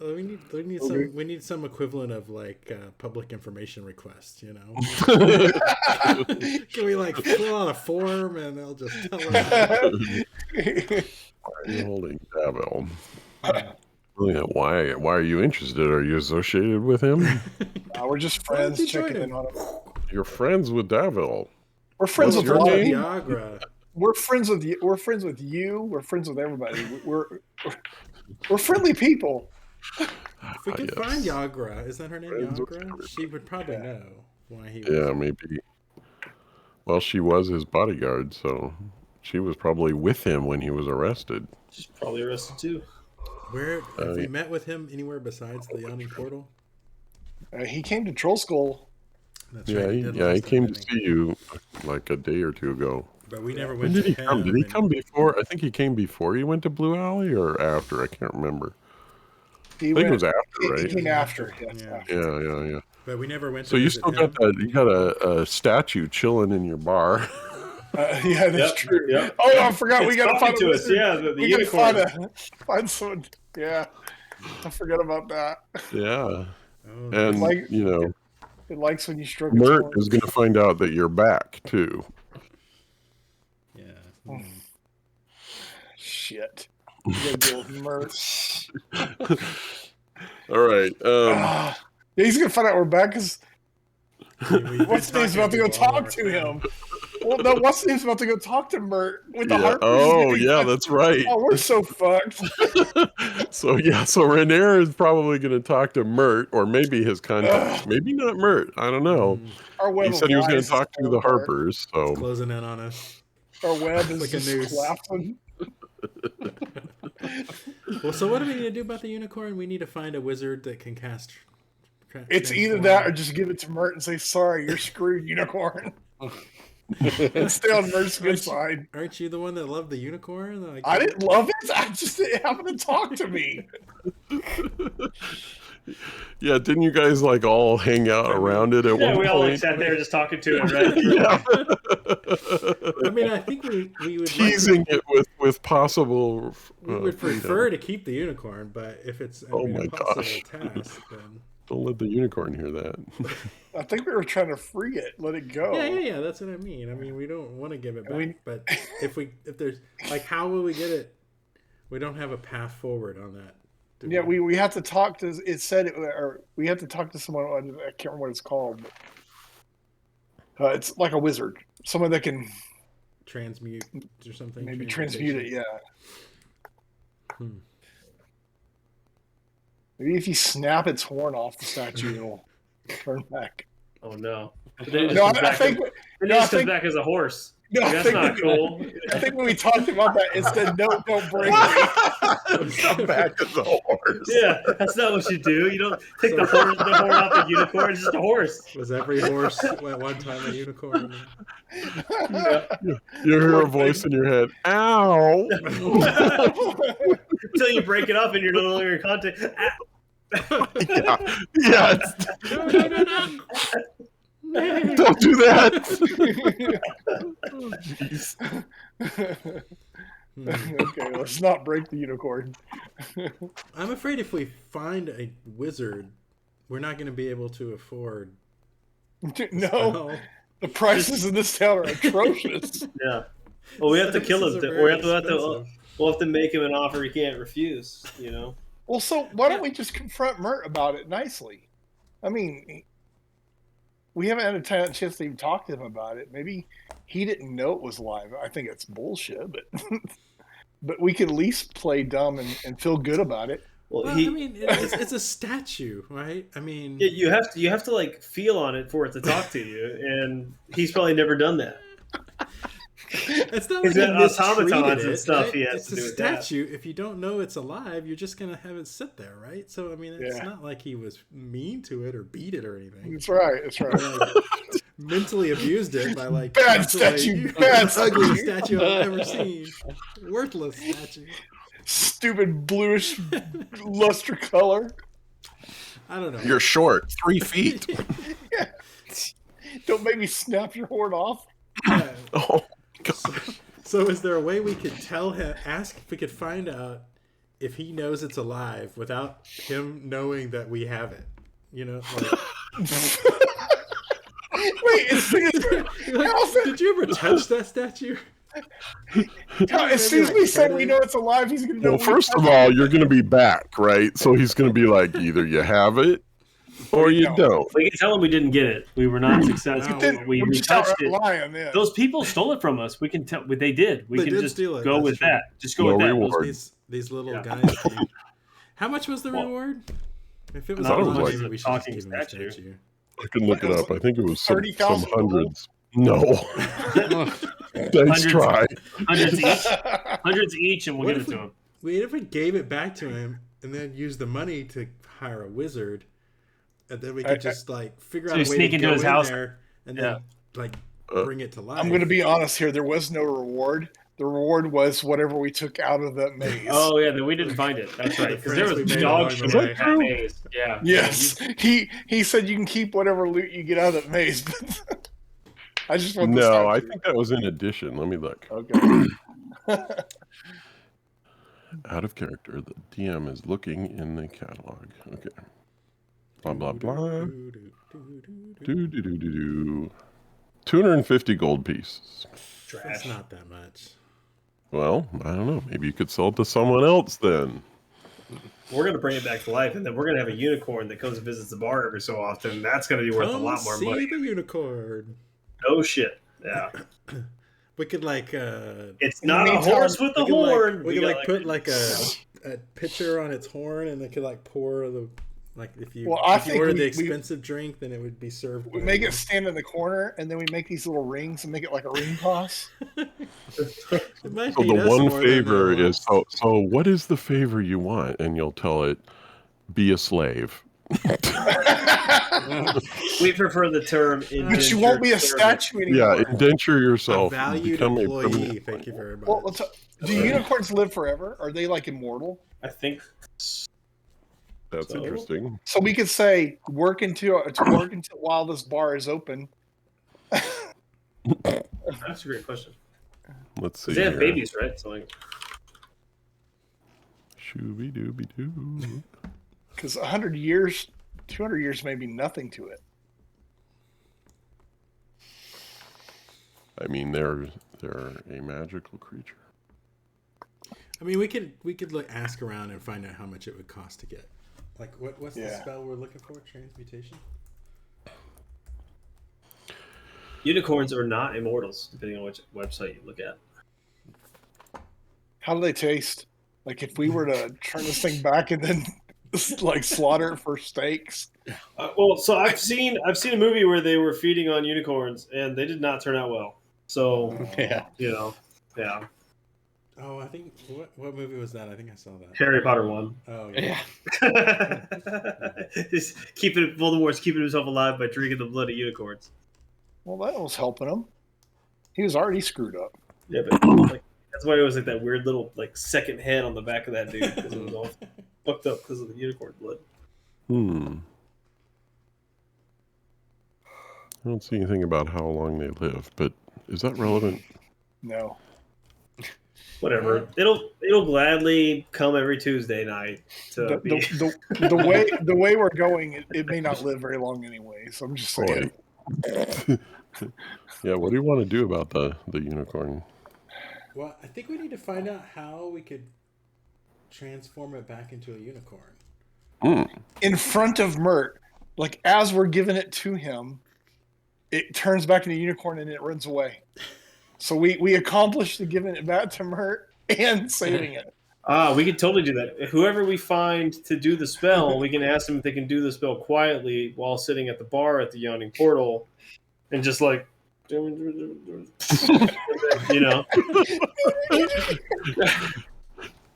We need some equivalent of like public information request, Can we like fill out a form and they'll just tell us? Why are you holding Davil? Why are you interested? Are you associated with him? We're just friends checking in on him. You're friends with Davil. We're friends What's with your all of name? you. Viagra. We're friends with you. We're friends with you. We're friends with everybody. We're friendly people. If we could Yes. find Yagra, is that her name? Friends with Yagra? everybody. She would probably know why he was. Yeah, maybe. Well, she was his bodyguard, so she was probably with him when he was arrested. She's probably arrested too. Where have we met with him anywhere besides the yawning portal? He came to Troll Skull. That's Yeah, right. he came to see you like a day or two ago. But we never When went did to he him. come? Did he come before? I think he came before you went to Blue Alley or after. I can't remember. I think it was after, right? He came after. Yeah. But we never went. So to you visit still him. got that? You got a statue chilling in your bar. Yeah, that's Yep, true. yep. Oh, I forgot. We It's got to find talking a to us. wizard. Yeah, the We got to unicorn. find someone. Yeah, I forgot about that. Yeah, Oh, and Like- you know, It likes when you stroke its Mert horn. is going to find out that you're back too. yeah. Shit. You gotta deal with Mert. All right. Yeah, he's gonna find out we're back because We've what's been name's about to go talking all talk over to town. him. Well, no, what's name's about to go talk to Mert with the Yeah. Harpers. Oh, yeah, that's right. Oh, we're so fucked. So Renier is probably going to talk to Mert, or maybe his contact. Maybe not Mert. I don't know. Our web He of said he was going lies to talk is to the falling apart. Harpers. So Closing in on us. Our web is Like a just noose. collapsing. Well, so what do we need to do about the unicorn? We need to find a wizard that can cast. It's either that or just give it to Mert and say, "Sorry, you're screwed, unicorn." And stay on Mert's good side. Aren't you the one that loved the unicorn? Like, I didn't love it. I just didn't happen to talk to me. yeah, didn't you guys like all hang out around it at Yeah, one we all like point? sat there just talking to it, right? I mean, I think we would Teasing it with possible. we would prefer to keep the unicorn, but if it's Oh a my possible gosh. task, then Don't let the unicorn hear that. I think we were trying to free it, let it go. yeah, that's what I mean. I mean, we don't want to give it back, We- but if there's like, how will we get it? We don't have a path forward on that. do Yeah, we have to talk to. It said, or we have to talk to someone. I can't remember what it's called. But, it's like a wizard, someone that can transmute or something. maybe transmute it. Yeah. Hmm. Maybe if you snap its horn off the statue, it'll turn back. Oh no! But then it just No, comes I back think. then it No, I just comes think. back as a horse. No, I That's think not cool. I think when we talked about that, it said, "No, don't break me." Come back as a horse. Yeah, that's not what you do. You don't take the horn off the unicorn. It's just a horse. Was every horse at one time a unicorn? You hear a voice in your head. Ow! Until you break it up and you're no longer in contact. Yeah. No. Don't do that. Oh, jeez. Okay, let's not break the unicorn. I'm afraid if we find a wizard, we're not going to be able to afford. No, spell. the prices in this town are atrocious. Yeah. Well, we have to kill him. Services are We very have to. expensive. We'll have to make him an offer he can't refuse. You know. Well, so why don't we just confront Mert about it nicely? I mean, we haven't had a chance to even talk to him about it. Maybe he didn't know it was live. I think it's bullshit, but but we could at least play dumb and feel good about it. Well, Well, I mean, it's a statue, right? I mean, Yeah, you have to like feel on it for it to talk to you, and he's probably never done that. it's not He's like he got automatons mistreated and it, stuff right? he has It's to a do with that. statue. If you don't know it's alive, you're just gonna have it sit there, right? So I mean, it's Yeah. not like he was mean to it or beat it or anything. That's right. That's right. Like, mentally abused it by like Bad constantly- statue, bad ugly statue. statue I've ever seen. Worthless statue. Stupid bluish luster color. I don't know. You're short, 3 feet. Don't make me snap your horn off. Yeah. Oh, God. So is there a way we could tell him, ask if we could find out if he knows it's alive without him knowing that we have it? You know, like, Wait, did you ever touch that statue? as soon as we said we know it's alive, he's gonna know. Well, first of all, you're going to be back, right? So he's going to be like, either you have it or you don't. We can tell him we didn't get it. We were not successful. No, We just touched outright it. lying then. Those people stole it from us. We can tell. They did. We They can did just steal it, go that's with true. that. Just go No with that. reward. These little Yeah. guys. Came. How much was the Well, reward? If it was I thought it was alive, like maybe a we should just talking give him a statue. statue. I can look it up. I think it was some 30,000 hundreds. No. Nice try. Hundreds each, and we'll What give if it to him. What if we gave it back to him and then use the money to hire a wizard, and then we could just like figure So out you a way sneak to into go his in house. there and then like bring it to life. I'm going to be honest here. There was no reward. The reward was whatever we took out of that maze. Oh yeah, then we didn't find it. That's right. Because there friends was we made dog along shit the in way. that maze. Yeah. Yes, he said you can keep whatever loot you get out of that maze. But I just want this No, I time think that was in addition. Let me look. Okay. Out of character, the DM is looking in the catalog. Okay. Blah, blah, blah. Do, do, do, do, do. 250 gold pieces. That's Trash. not that much. Well, I don't know. Maybe you could sell it to someone else then. We're gonna bring it back to life, and then we're gonna have a unicorn that comes and visits the bar every so often. That's gonna be worth a lot more see money. the unicorn. Oh shit! Yeah, We could like it's not a horse with a horn. We could got, like put like a pitcher on its horn, and they could like pour the like if you I if you think ordered the we expensive drink, then it would be served. We make it stand in the corner, and then we make these little rings and make it like a ring toss. It might So beat the us one more than favor the- is so what is the favor you want? And you'll tell it, be a slave. We prefer the term But you won't be a indentured statue Yeah, anymore. indenture a yourself. valued Become a employee. permanent Thank you very much. Well, do unicorns live forever? Are they like immortal? I think. That's So- interesting. So we could say work until while this bar is open. That's a great question. Let's see. Because they have here. babies, right? So like, Shooby dooby doo. Because 100 years, 200 years may be nothing to it. I mean, they're a magical creature. I mean, we could like ask around and find out how much it would cost to get. Like, what's the Yeah. spell we're looking for? Transmutation. unicorns are not immortals, depending on which website you look at. How do they taste? Like if we were to turn this thing back and then like slaughter it for steaks. Well, so I've seen a movie where they were feeding on unicorns, and they did not turn out well. So Yeah. yeah. Oh, I think what movie was that? I think I saw that. Harry Potter one. Oh Yeah. Just Voldemort's keeping himself alive by drinking the blood of unicorns. Well, that was helping him. He was already screwed up. Yeah, but like, that's why it was like that weird little like second head on the back of that dude, because it was all fucked up because of the unicorn blood. I don't see anything about how long they live, but is that relevant? No. Whatever. It'll gladly come every Tuesday night to be. The way we're going, it may not live very long anyway. So I'm just saying. Yeah, what do you want to do about the unicorn? Well, I think we need to find out how we could transform it back into a unicorn. In front of Mert, like as we're giving it to him, it turns back into a unicorn and it runs away. So we accomplished the giving it back to Mert and saving it. We could totally do that. Whoever we find to do the spell, we can ask them if they can do the spell quietly while sitting at the bar at the Yawning Portal, and just like, you know.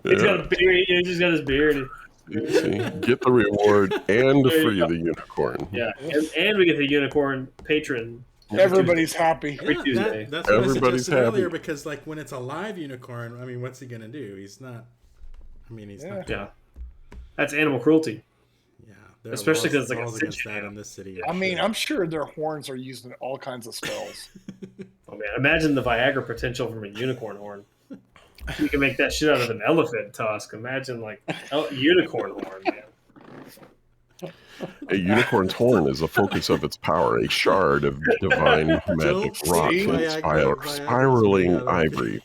He's got a beard. He's just got his beard. See, get the reward and free the unicorn. Yeah, and we get the unicorn patron. Everybody's happy. Every Tuesday. That's what Everybody's I suggested earlier, happy. because like when it's a live unicorn, I mean, what's he gonna do? He's not. I mean, he's not. Yeah, that's animal cruelty. Yeah, there are Especially 'cause laws- it's like a laws against situation. that in this city. I mean, I'm sure their horns are used in all kinds of spells. Oh man, imagine the Viagra potential from a unicorn horn. You can make that shit out of an elephant tusk. Imagine like unicorn horn, man. A unicorn's horn is the focus of its power, a shard of divine magic rock see and Viagra's spiraling made out of- ivory.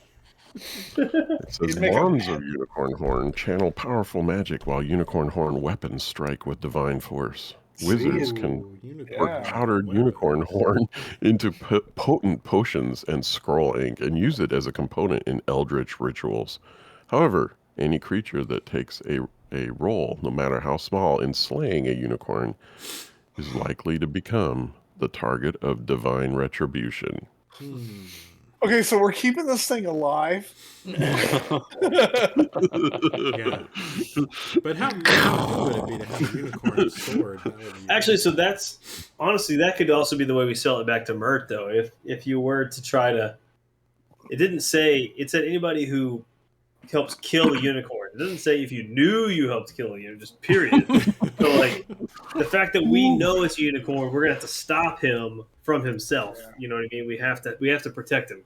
It says You'd make a- wands of unicorn horn channel powerful magic while unicorn horn weapons strike with divine force. Wizards can Ooh, unicorn. work Yeah. powdered unicorn horn into potent potions and scroll ink and use it as a component in eldritch rituals. However, any creature that takes a role, no matter how small, in slaying a unicorn is likely to become the target of divine retribution. Okay, so we're keeping this thing alive. Yeah. But how cool would it be to have a unicorn sword? That would be Actually, so that's honestly that could also be the way we sell it back to Mert, though. If you were to try to, it didn't say, it said anybody who helps kill a unicorn. It doesn't say if you knew you helped kill a unicorn, just period. So like the fact that we know it's a unicorn, we're gonna have to stop him from himself. Yeah. You know what I mean? We have to protect him.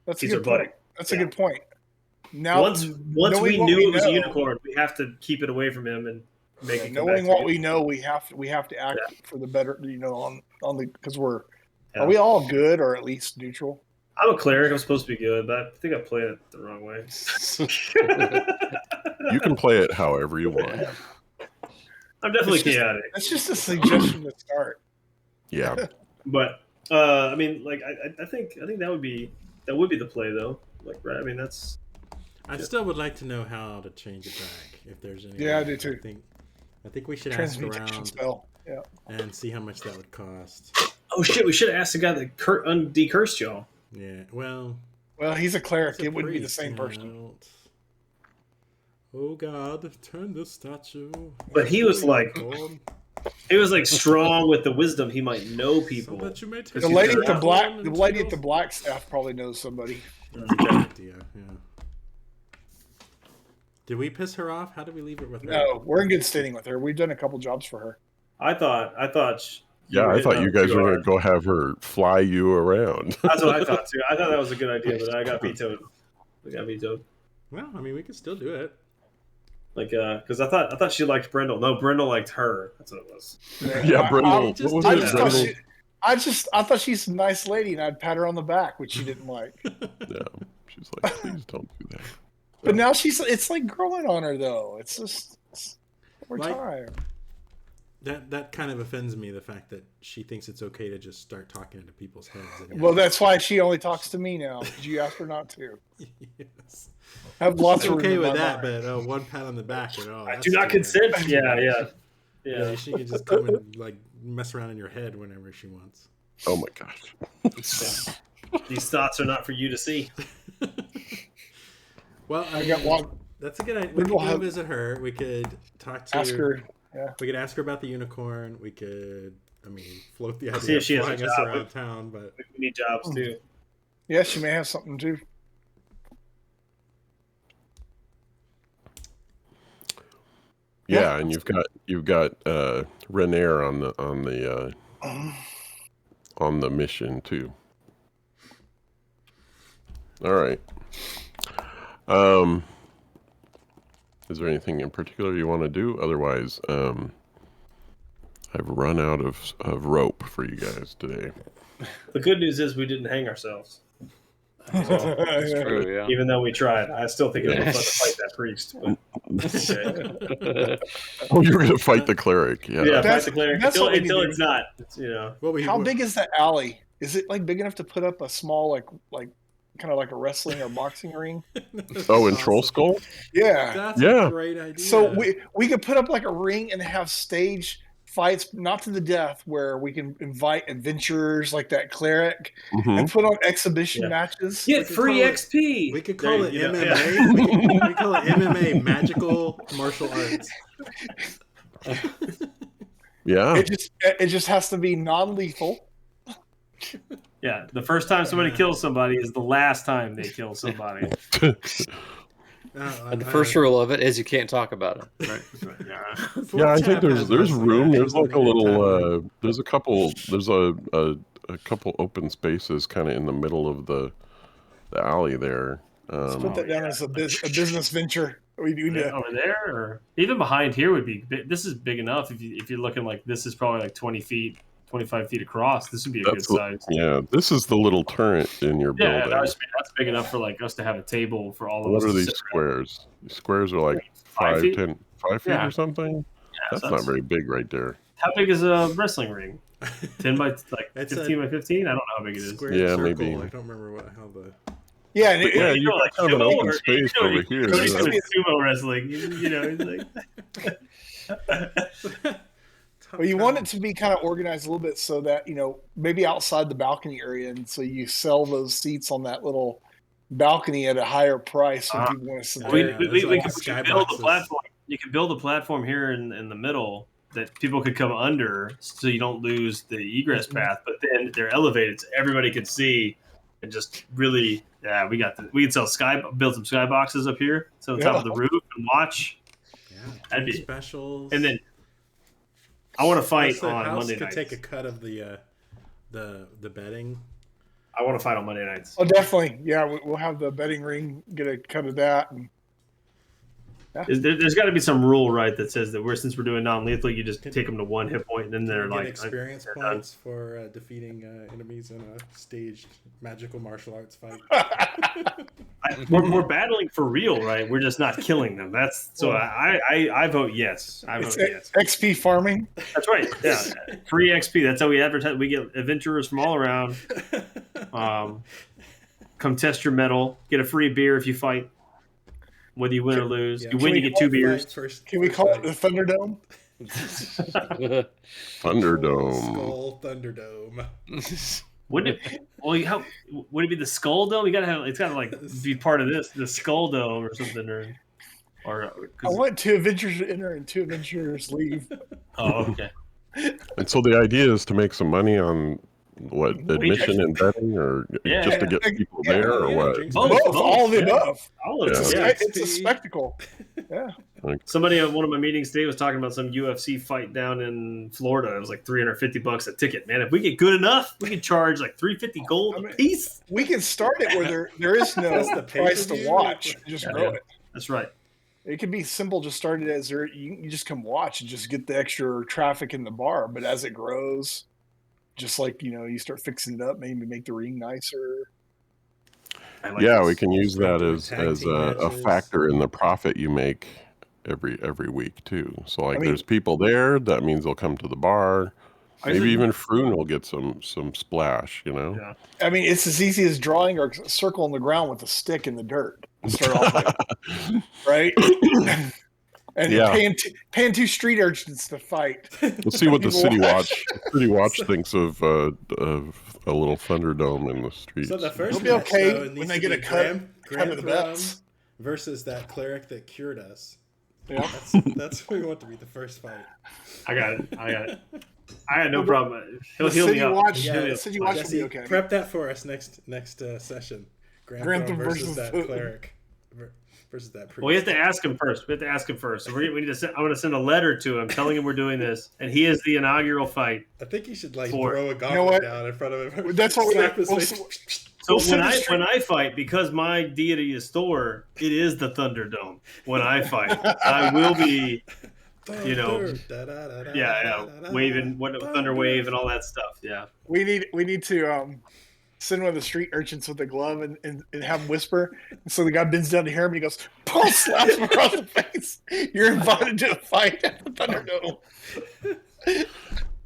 That's He's a our good buddy. point. That's Yeah. a good point. Now, Once knowing we what knew we it was a know- unicorn, we have to keep it away from him and make it come knowing back what to we know, we have to act for the better. On the because we're Yeah. are we all good or at least neutral? I'm a cleric. I'm supposed to be good, but I think I played it the wrong way. You can play it however you want. I'm definitely It's just- chaotic, That's just a suggestion to start. Yeah. but I mean, like I think that would be the play though. Like, right? I mean, that's I still would like to know how to change it back. If there's any. Yeah, I way. do too. I think we should ask Transmutation around spell. Yeah. and see how much that would cost. oh shit. We should have asked the guy that decursed y'all. Yeah. Well. Well, he's a cleric. it's a It wouldn't be the priest, same you know, person. I don't- Oh God! Turn the statue. But he was like- unicorn, He was like strong with the wisdom. He might know so people. that you may take The The She's lady a at the rat. black, black staff probably knows somebody. That's a good idea. Yeah. Did we piss her off? How did we leave it with her? No, we're in good standing with her. We've done a couple jobs for her. I thought. Yeah, I thought you guys were going to to. go have her fly you around. That's what I thought too. I thought that was a good idea, but I got vetoed. We got vetoed. Well, I mean, we could still do it. Like, because I thought she liked Brindle. No, Brindle liked her. That's what it was. Yeah, Brindle. just- What I was just it? thought Brindle? I thought she's a nice lady, and I'd pat her on the back, which she didn't like. Yeah. She's like, please don't do that. But now it's like growing on her though. It's just over Like- time. That kind of offends me, the fact that she thinks it's okay to just start talking into people's heads. And Well, that's why she only talks to me now. Did you ask her not to? yes. I have lots It's of room okay in with my that, mind. but one pat on the back and I do not that's too consent. much. Yeah. Yeah, she can just come and like mess around in your head whenever she wants. Oh my gosh. These thoughts are not for you to see. Well, I got one. That's a good idea. We could We'll go have- visit her. We could talk to Ask her. Yeah. We could ask her about the unicorn. We could, I mean, float the idea See if of she has a flying us job. around town. But We need jobs too. Yeah, she may have something too. Yeah, and you've got Renair on the mission too. All right. Is there anything in particular you want to do? Otherwise, I've run out of rope for you guys today. The good news is we didn't hang ourselves. That's true, yeah. Even though we tried, I still think it was fun to fight that priest. But, Oh, you're gonna fight the cleric? Yeah. yeah, fight That's- the cleric that's until, what we need until to it's do. not. It's, you know, what How big is that alley? Is it like big enough to put up a small like kind of like a wrestling or boxing ring? Oh, in Troll Skull? Yeah. That's Yeah. a great idea. So we could put up like a ring and have stage fights, not to the death, where we can invite adventurers like that cleric Mhm. and put on exhibition Yeah. matches. get could free call it- XP. we could call it You know, MMA. yeah. We could call it MMA, magical martial arts. Yeah. It just has to be non-lethal. Yeah, the first time somebody kills somebody is the last time they kill somebody. And the first rule of it is you can't talk about it. Right? Yeah, I think there's room. There's like a little. There's a couple. There's a couple open spaces kind of in the middle of the alley there. Let's put that down as a business venture. We do that. Over there, or even behind here would be. This is big enough. If you're looking like this is probably like 20 feet, 25 feet across. This would be a good size. Yeah, this is the little turret in your Yeah, building. that's big enough for like us to have a table for all of What us. are to these sit squares? These squares are like 5 5, feet? 10, 5 feet Yeah. or something. around. That's So not very big right there. How big is a wrestling ring? 10 by like It's 15 by 15. I don't know how big it is. Square Yeah, circle. maybe. I don't remember how the. Yeah, and Yeah, you you know, got like kind of an sumo open or- space you know, over here. Cody's so- doing sumo wrestling. You know, he's like. Well, you want it to be kind of organized a little bit so that, maybe outside the balcony area. And so you sell those seats on that little balcony at a higher price when people want to sit We there. could build a platform. You could build a platform here in the middle that people could come under, so you don't lose the egress path. But then they're elevated, so everybody could see, and just really, we could build some sky boxes up here, so on top of the roof and watch. Yeah, that'd be specials. And then I want to fight on house Monday could nights. Take a cut of the bedding. I want to fight on Monday nights. Oh, definitely. Yeah, we'll have the betting ring get a cut of that. And there's got to be some rule, right, that says that since we're doing non-lethal, you just take them to 1 hit point, and then they're like experience points for defeating enemies in a staged magical martial arts fight. We're battling for real, right? We're just not killing them. That's so. I vote yes. I vote yes. XP farming. That's right. Yeah, free XP. That's how we advertise. We get adventurers from all around. Come test your mettle. Get a free beer if you fight. Whether you win or lose, you win, you get 2 beers. Can we call it the Thunderdome? Thunderdome. Skull Thunderdome. Wouldn't it? Well, would it be the Skull Dome? You gotta have. It's gotta be part of this, the Skull Dome or something, or. I want 2 adventurers enter and 2 adventurers leave. Oh, okay. And so the idea is to make some money on what, admission and betting, or just to get people there, or what? Both, all of the above. All of It's a spectacle. Yeah. Somebody at one of my meetings today was talking about some UFC fight down in Florida. It was like $350 a ticket. Man, if we get good enough, we can charge like $350 gold a piece. We can start it where there is no price to watch. Just grow it. That's right. It could be simple. Just started as you just come watch and just get the extra traffic in the bar. But as it grows, just like you start fixing it up, maybe make the ring nicer. We can use that as a factor in the profit you make every week too. So there's people there, that means they'll come to the bar. Maybe even Froon will get some splash, Yeah. I mean, it's as easy as drawing a circle on the ground with a stick in the dirt. Start off with, right? And paying 2 street urchins to fight. We'll see what the City Watch thinks of a little Thunderdome in the streets. So the first It'll be okay when they get a cut of the bets versus that cleric that cured us. Yeah, that's what we want to be the first fight. I got it. I got no problem. He'll heal me up. City Watch will be okay. Prep that for us next session. Grantham versus that cleric. Versus that priest. Well, we have to ask him first. So we need to. I'm going to send a letter to him telling him we're doing this, and he is the inaugural fight. I think you should throw a gauntlet down in front of him. That's what when I fight, because my deity is Thor, it is the Thunderdome. When I fight, I will be, waving thunder wave and all that stuff. Yeah, we need to send one of the street urchins with a glove and have him whisper. And so the guy bends down to hear him and he goes, "Paul," slaps him across the face. You're invited to a fight at the Thunderdome.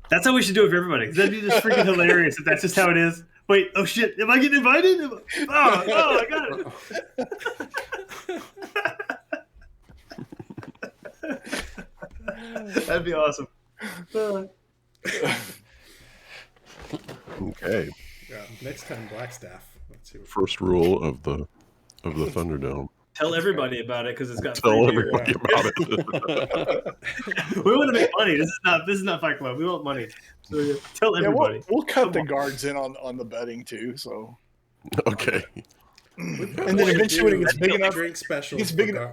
That's how we should do it for everybody. That'd be just freaking hilarious if that's just how it is. Wait, oh shit, am I getting invited? Oh, I got it. That'd be awesome. Okay. Yeah, next time Blackstaff. Let's see. First rule of the Thunderdome. Tell everybody about it because it's got. Tell everybody about it. We want to make money. This is not Fight Club. We want money. So tell everybody. We'll cut the guards in on the betting too. So. Okay. And then eventually when it gets big enough, drink special. It's big enough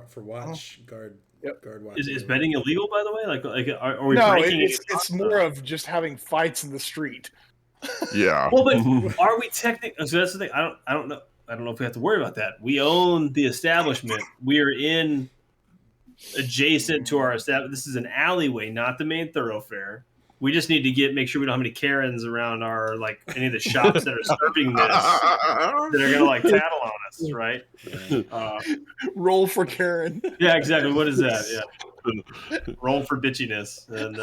for watch guard. Yep. Guard watch. Is betting illegal, by the way? Like are we no, breaking it's more of just having fights in the street. Yeah. Well, but are we technically? So that's the thing. I don't know. I don't know if we have to worry about that. We own the establishment. We are in adjacent to our establishment. This is an alleyway, not the main thoroughfare. We just need to make sure we don't have any Karens around any of the shops that are serving this that are gonna tattle on us, right? Roll for Karen. Yeah, exactly. What is that? Yeah. Roll for bitchiness and.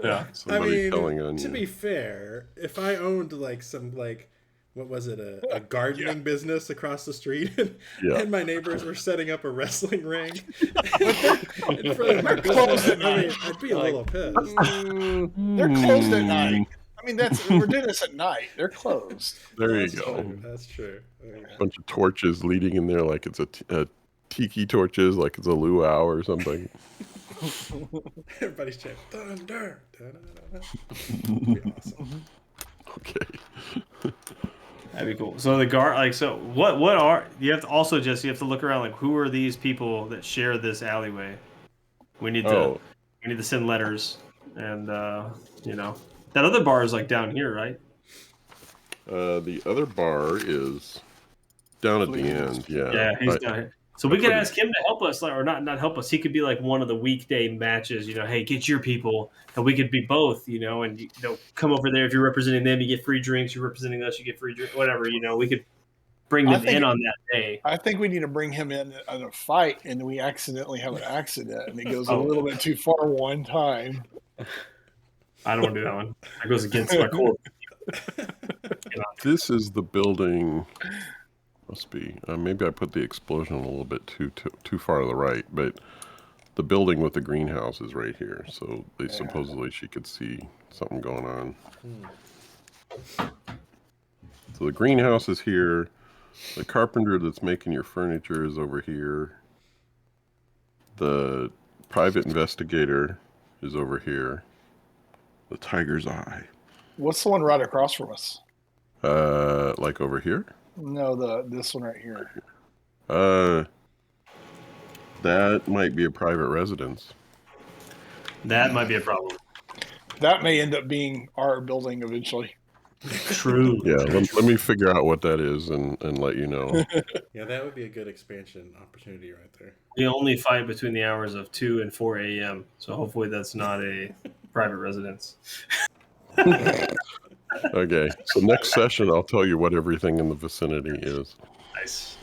Yeah. I mean, to be fair, if I owned some what was it, a gardening business across the street, Yeah. and my neighbors were setting up a wrestling ring in front of my They're closed business. at I mean, night. I'd be a little pissed. They're closed at night. I mean, we're doing this at night. They're closed. There you That's go. true. That's true. Bunch of torches leading in there like it's a tiki torches, like it's a luau or something. Everybody's chanting thunder. That'd be awesome. Okay. That'd be cool. So the guard, like, so what are you have to also just you have to look around like who are these people that share this alleyway? We need to send letters, and you know that other bar is like down here, right? The other bar is down at the end. Yeah. Yeah, he's down here. So we I could put it- ask him to help us, like, or not help us. He could be like one of the weekday matches. You know, hey, get your people, and we could be both. You know, and come over there if you're representing them, you get free drinks. You're representing us, you get free drinks. Whatever. You know, we could bring them in on that day. I think we need to bring him in a fight, and we accidentally have an accident, and it goes a little bit too far one time. I don't want to do that one. That goes against my core. This is the building. Must be. Maybe I put the explosion a little bit too far to the right, but the building with the greenhouse is right here. So supposedly she could see something going on. So the greenhouse is here. The carpenter that's making your furniture is over here. The private investigator is over here. The tiger's eye. What's the one right across from us? Like over here? No, this one right here. That might be a private residence. That might be a problem. That may end up being our building eventually. True. Yeah, let me figure out what that is and let you know. Yeah, that would be a good expansion opportunity right there. We only fight between the hours of 2 and 4 a.m. So hopefully that's not a private residence. Okay, so next session I'll tell you what everything in the vicinity is. Nice.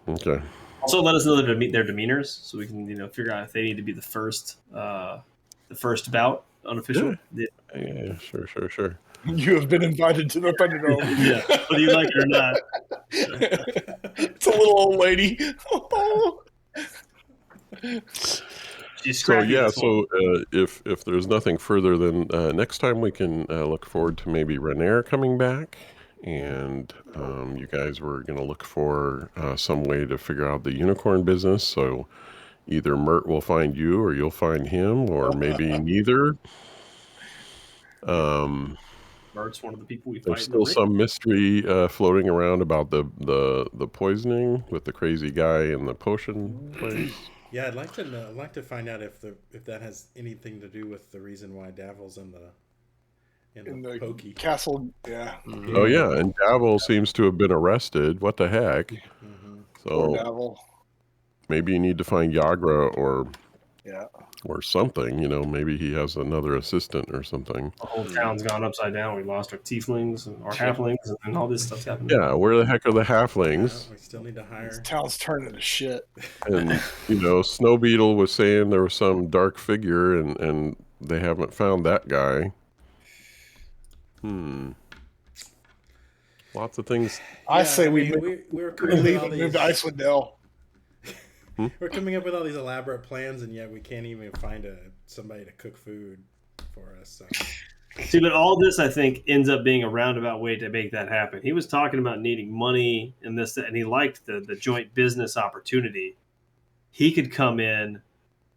Okay. Also, let us know their demeanors, so we can figure out if they need to be the first bout unofficial. Yeah, sure. You have been invited to the Thunderdome. Yeah, whether you like it or not. It's a little old lady. She's So scrappy. yeah, if there's nothing further, then next time we can look forward to maybe Renair coming back, and you guys were going to look for some way to figure out the unicorn business. So either Mert will find you, or you'll find him, or maybe neither. Mert's one of the people we fight. There's still some mystery floating around about the poisoning with the crazy guy in the potion place. Yeah, I'd like to know. I'd like to find out if that has anything to do with the reason why Davil's in the pokey castle. Yeah. Mm-hmm. Oh yeah, and Davil seems to have been arrested. What the heck? Mm-hmm. So Davil. maybe you need to find Yagra Yeah. or something. Maybe he has another assistant or something. The whole town's gone upside down. We lost our tieflings and our halflings, and all this stuff's happening. Yeah, where the heck are the halflings? We still need to hire. This town's turning to shit. And Snow Beetle was saying there was some dark figure, and they haven't found that guy. Lots of things. I say we we're coming up with all move to Icewind Dale. We're coming up with all these elaborate plans, and yet we can't even find somebody to cook food for us. So. See, but all this, I think, ends up being a roundabout way to make that happen. He was talking about needing money and this, and he liked the joint business opportunity. He could come in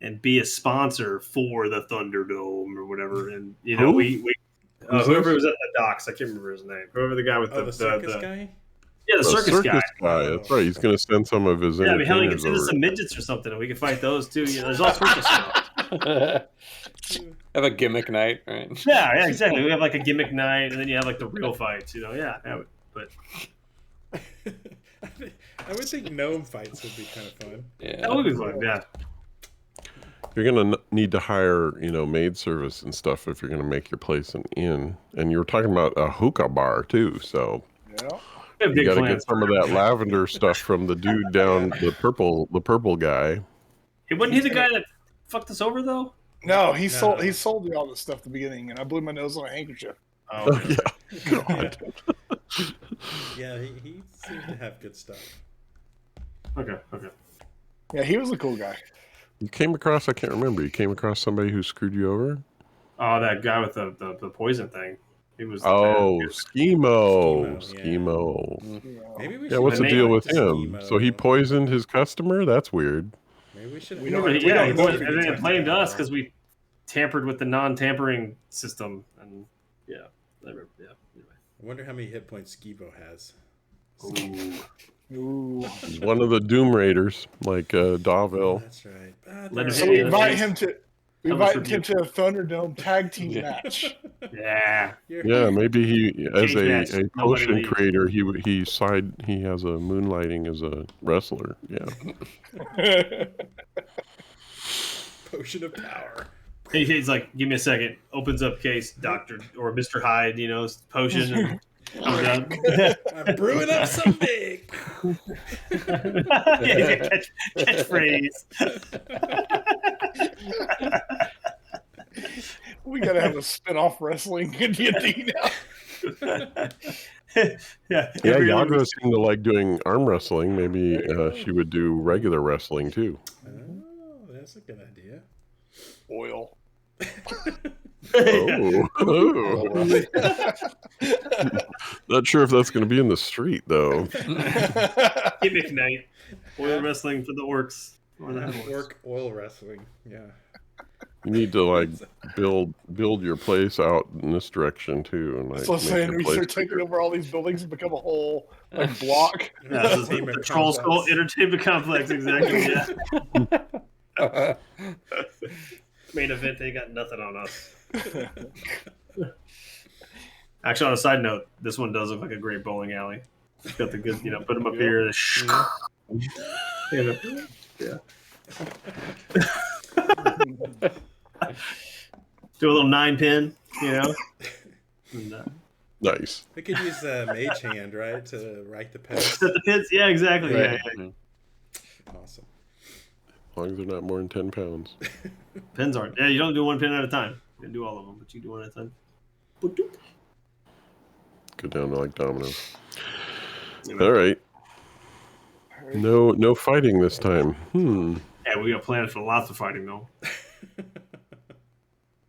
and be a sponsor for the Thunderdome or whatever, and whoever was at the docks, I can't remember his name. Whoever the guy with the circus guy. Yeah, the circus guy. That's right. He's going to send some of his. Yeah, I mean, hell, he can send us some midgets or something, and we can fight those too. There's all sorts of stuff. Have a gimmick night, right? Yeah, exactly. We have like a gimmick night, and then you have like the real fights. Yeah, but I would think gnome fights would be kind of fun. Yeah, that would be fun. Yeah. You're going to need to hire, maid service and stuff if you're going to make your place an inn. And you were talking about a hookah bar too, so Yeah. you got to get some of that lavender stuff from the dude down the purple guy. Hey, wasn't he the guy that fucked us over though? No, he sold me all this stuff at the beginning, and I blew my nose on a handkerchief. Oh, Yeah. God. Yeah, he seems to have good stuff. Okay. Yeah, he was a cool guy. You came across, I can't remember, you came across somebody who screwed you over? Oh, that guy with the poison thing. He was Oh, bad. Schemo. Schemo, Schemo. You know. Maybe we Yeah, should what's go the deal back with to him? So he Schemo. poisoned his customer? That's weird. Maybe we should. We Remember, don't- he know see if if we and can then talk blamed about us it. because we tampered with the non-tampering system, and yeah. Anyway. I wonder how many hit points Skibo has. Ooh. He's one of the Doom Raiders, like Oh, Darville. that's right. Ah, Let him So hit we you in the invite face. him to Tell us review. a Thunderdome tag team Yeah. match. Yeah. Yeah, maybe he, as Cage match. a Nobody potion leaves. creator, he has a moonlighting as a wrestler. Yeah. Potion of power. He's like, give me a second. Opens up case, Doctor or Mr. Hyde, potion. And I'm brewing up some big. catchphrase. We gotta have a spin-off wrestling D&D now. Yeah. Yeah, every other Yagra week. seemed to like doing arm wrestling. Maybe There you go. she would do regular wrestling too. Oh, that's a good idea. Oil. Oh. Not sure if that's going to be in the street though. Gimmick night. Oil wrestling for the orcs. Or the orcs. Orc oil wrestling. Yeah. You need to like build your place out in this direction too, and like So make saying your we place start taking bigger. over all these buildings and become a whole block. Yeah, this is the Troll Skull Entertainment Complex, exactly. Yeah. Main event, they got nothing on us. Actually, on a side note, this one does look like a great bowling alley. It's got the good, put them up here. Yeah. Do a little 9-pin, And, Nice. We could use a mage hand, right, to write the pets. set the pins. Yeah, exactly. Right. Yeah. Awesome. As long as they're not more than 10 pounds. Pins aren't. Yeah, you don't do one pin at a time. You can do all of them, but you do one at a time. Go down to like dominoes. All right. No fighting this time. Yeah, we got plans for lots of fighting though.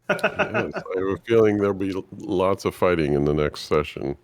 Yes, I have a feeling there'll be lots of fighting in the next session.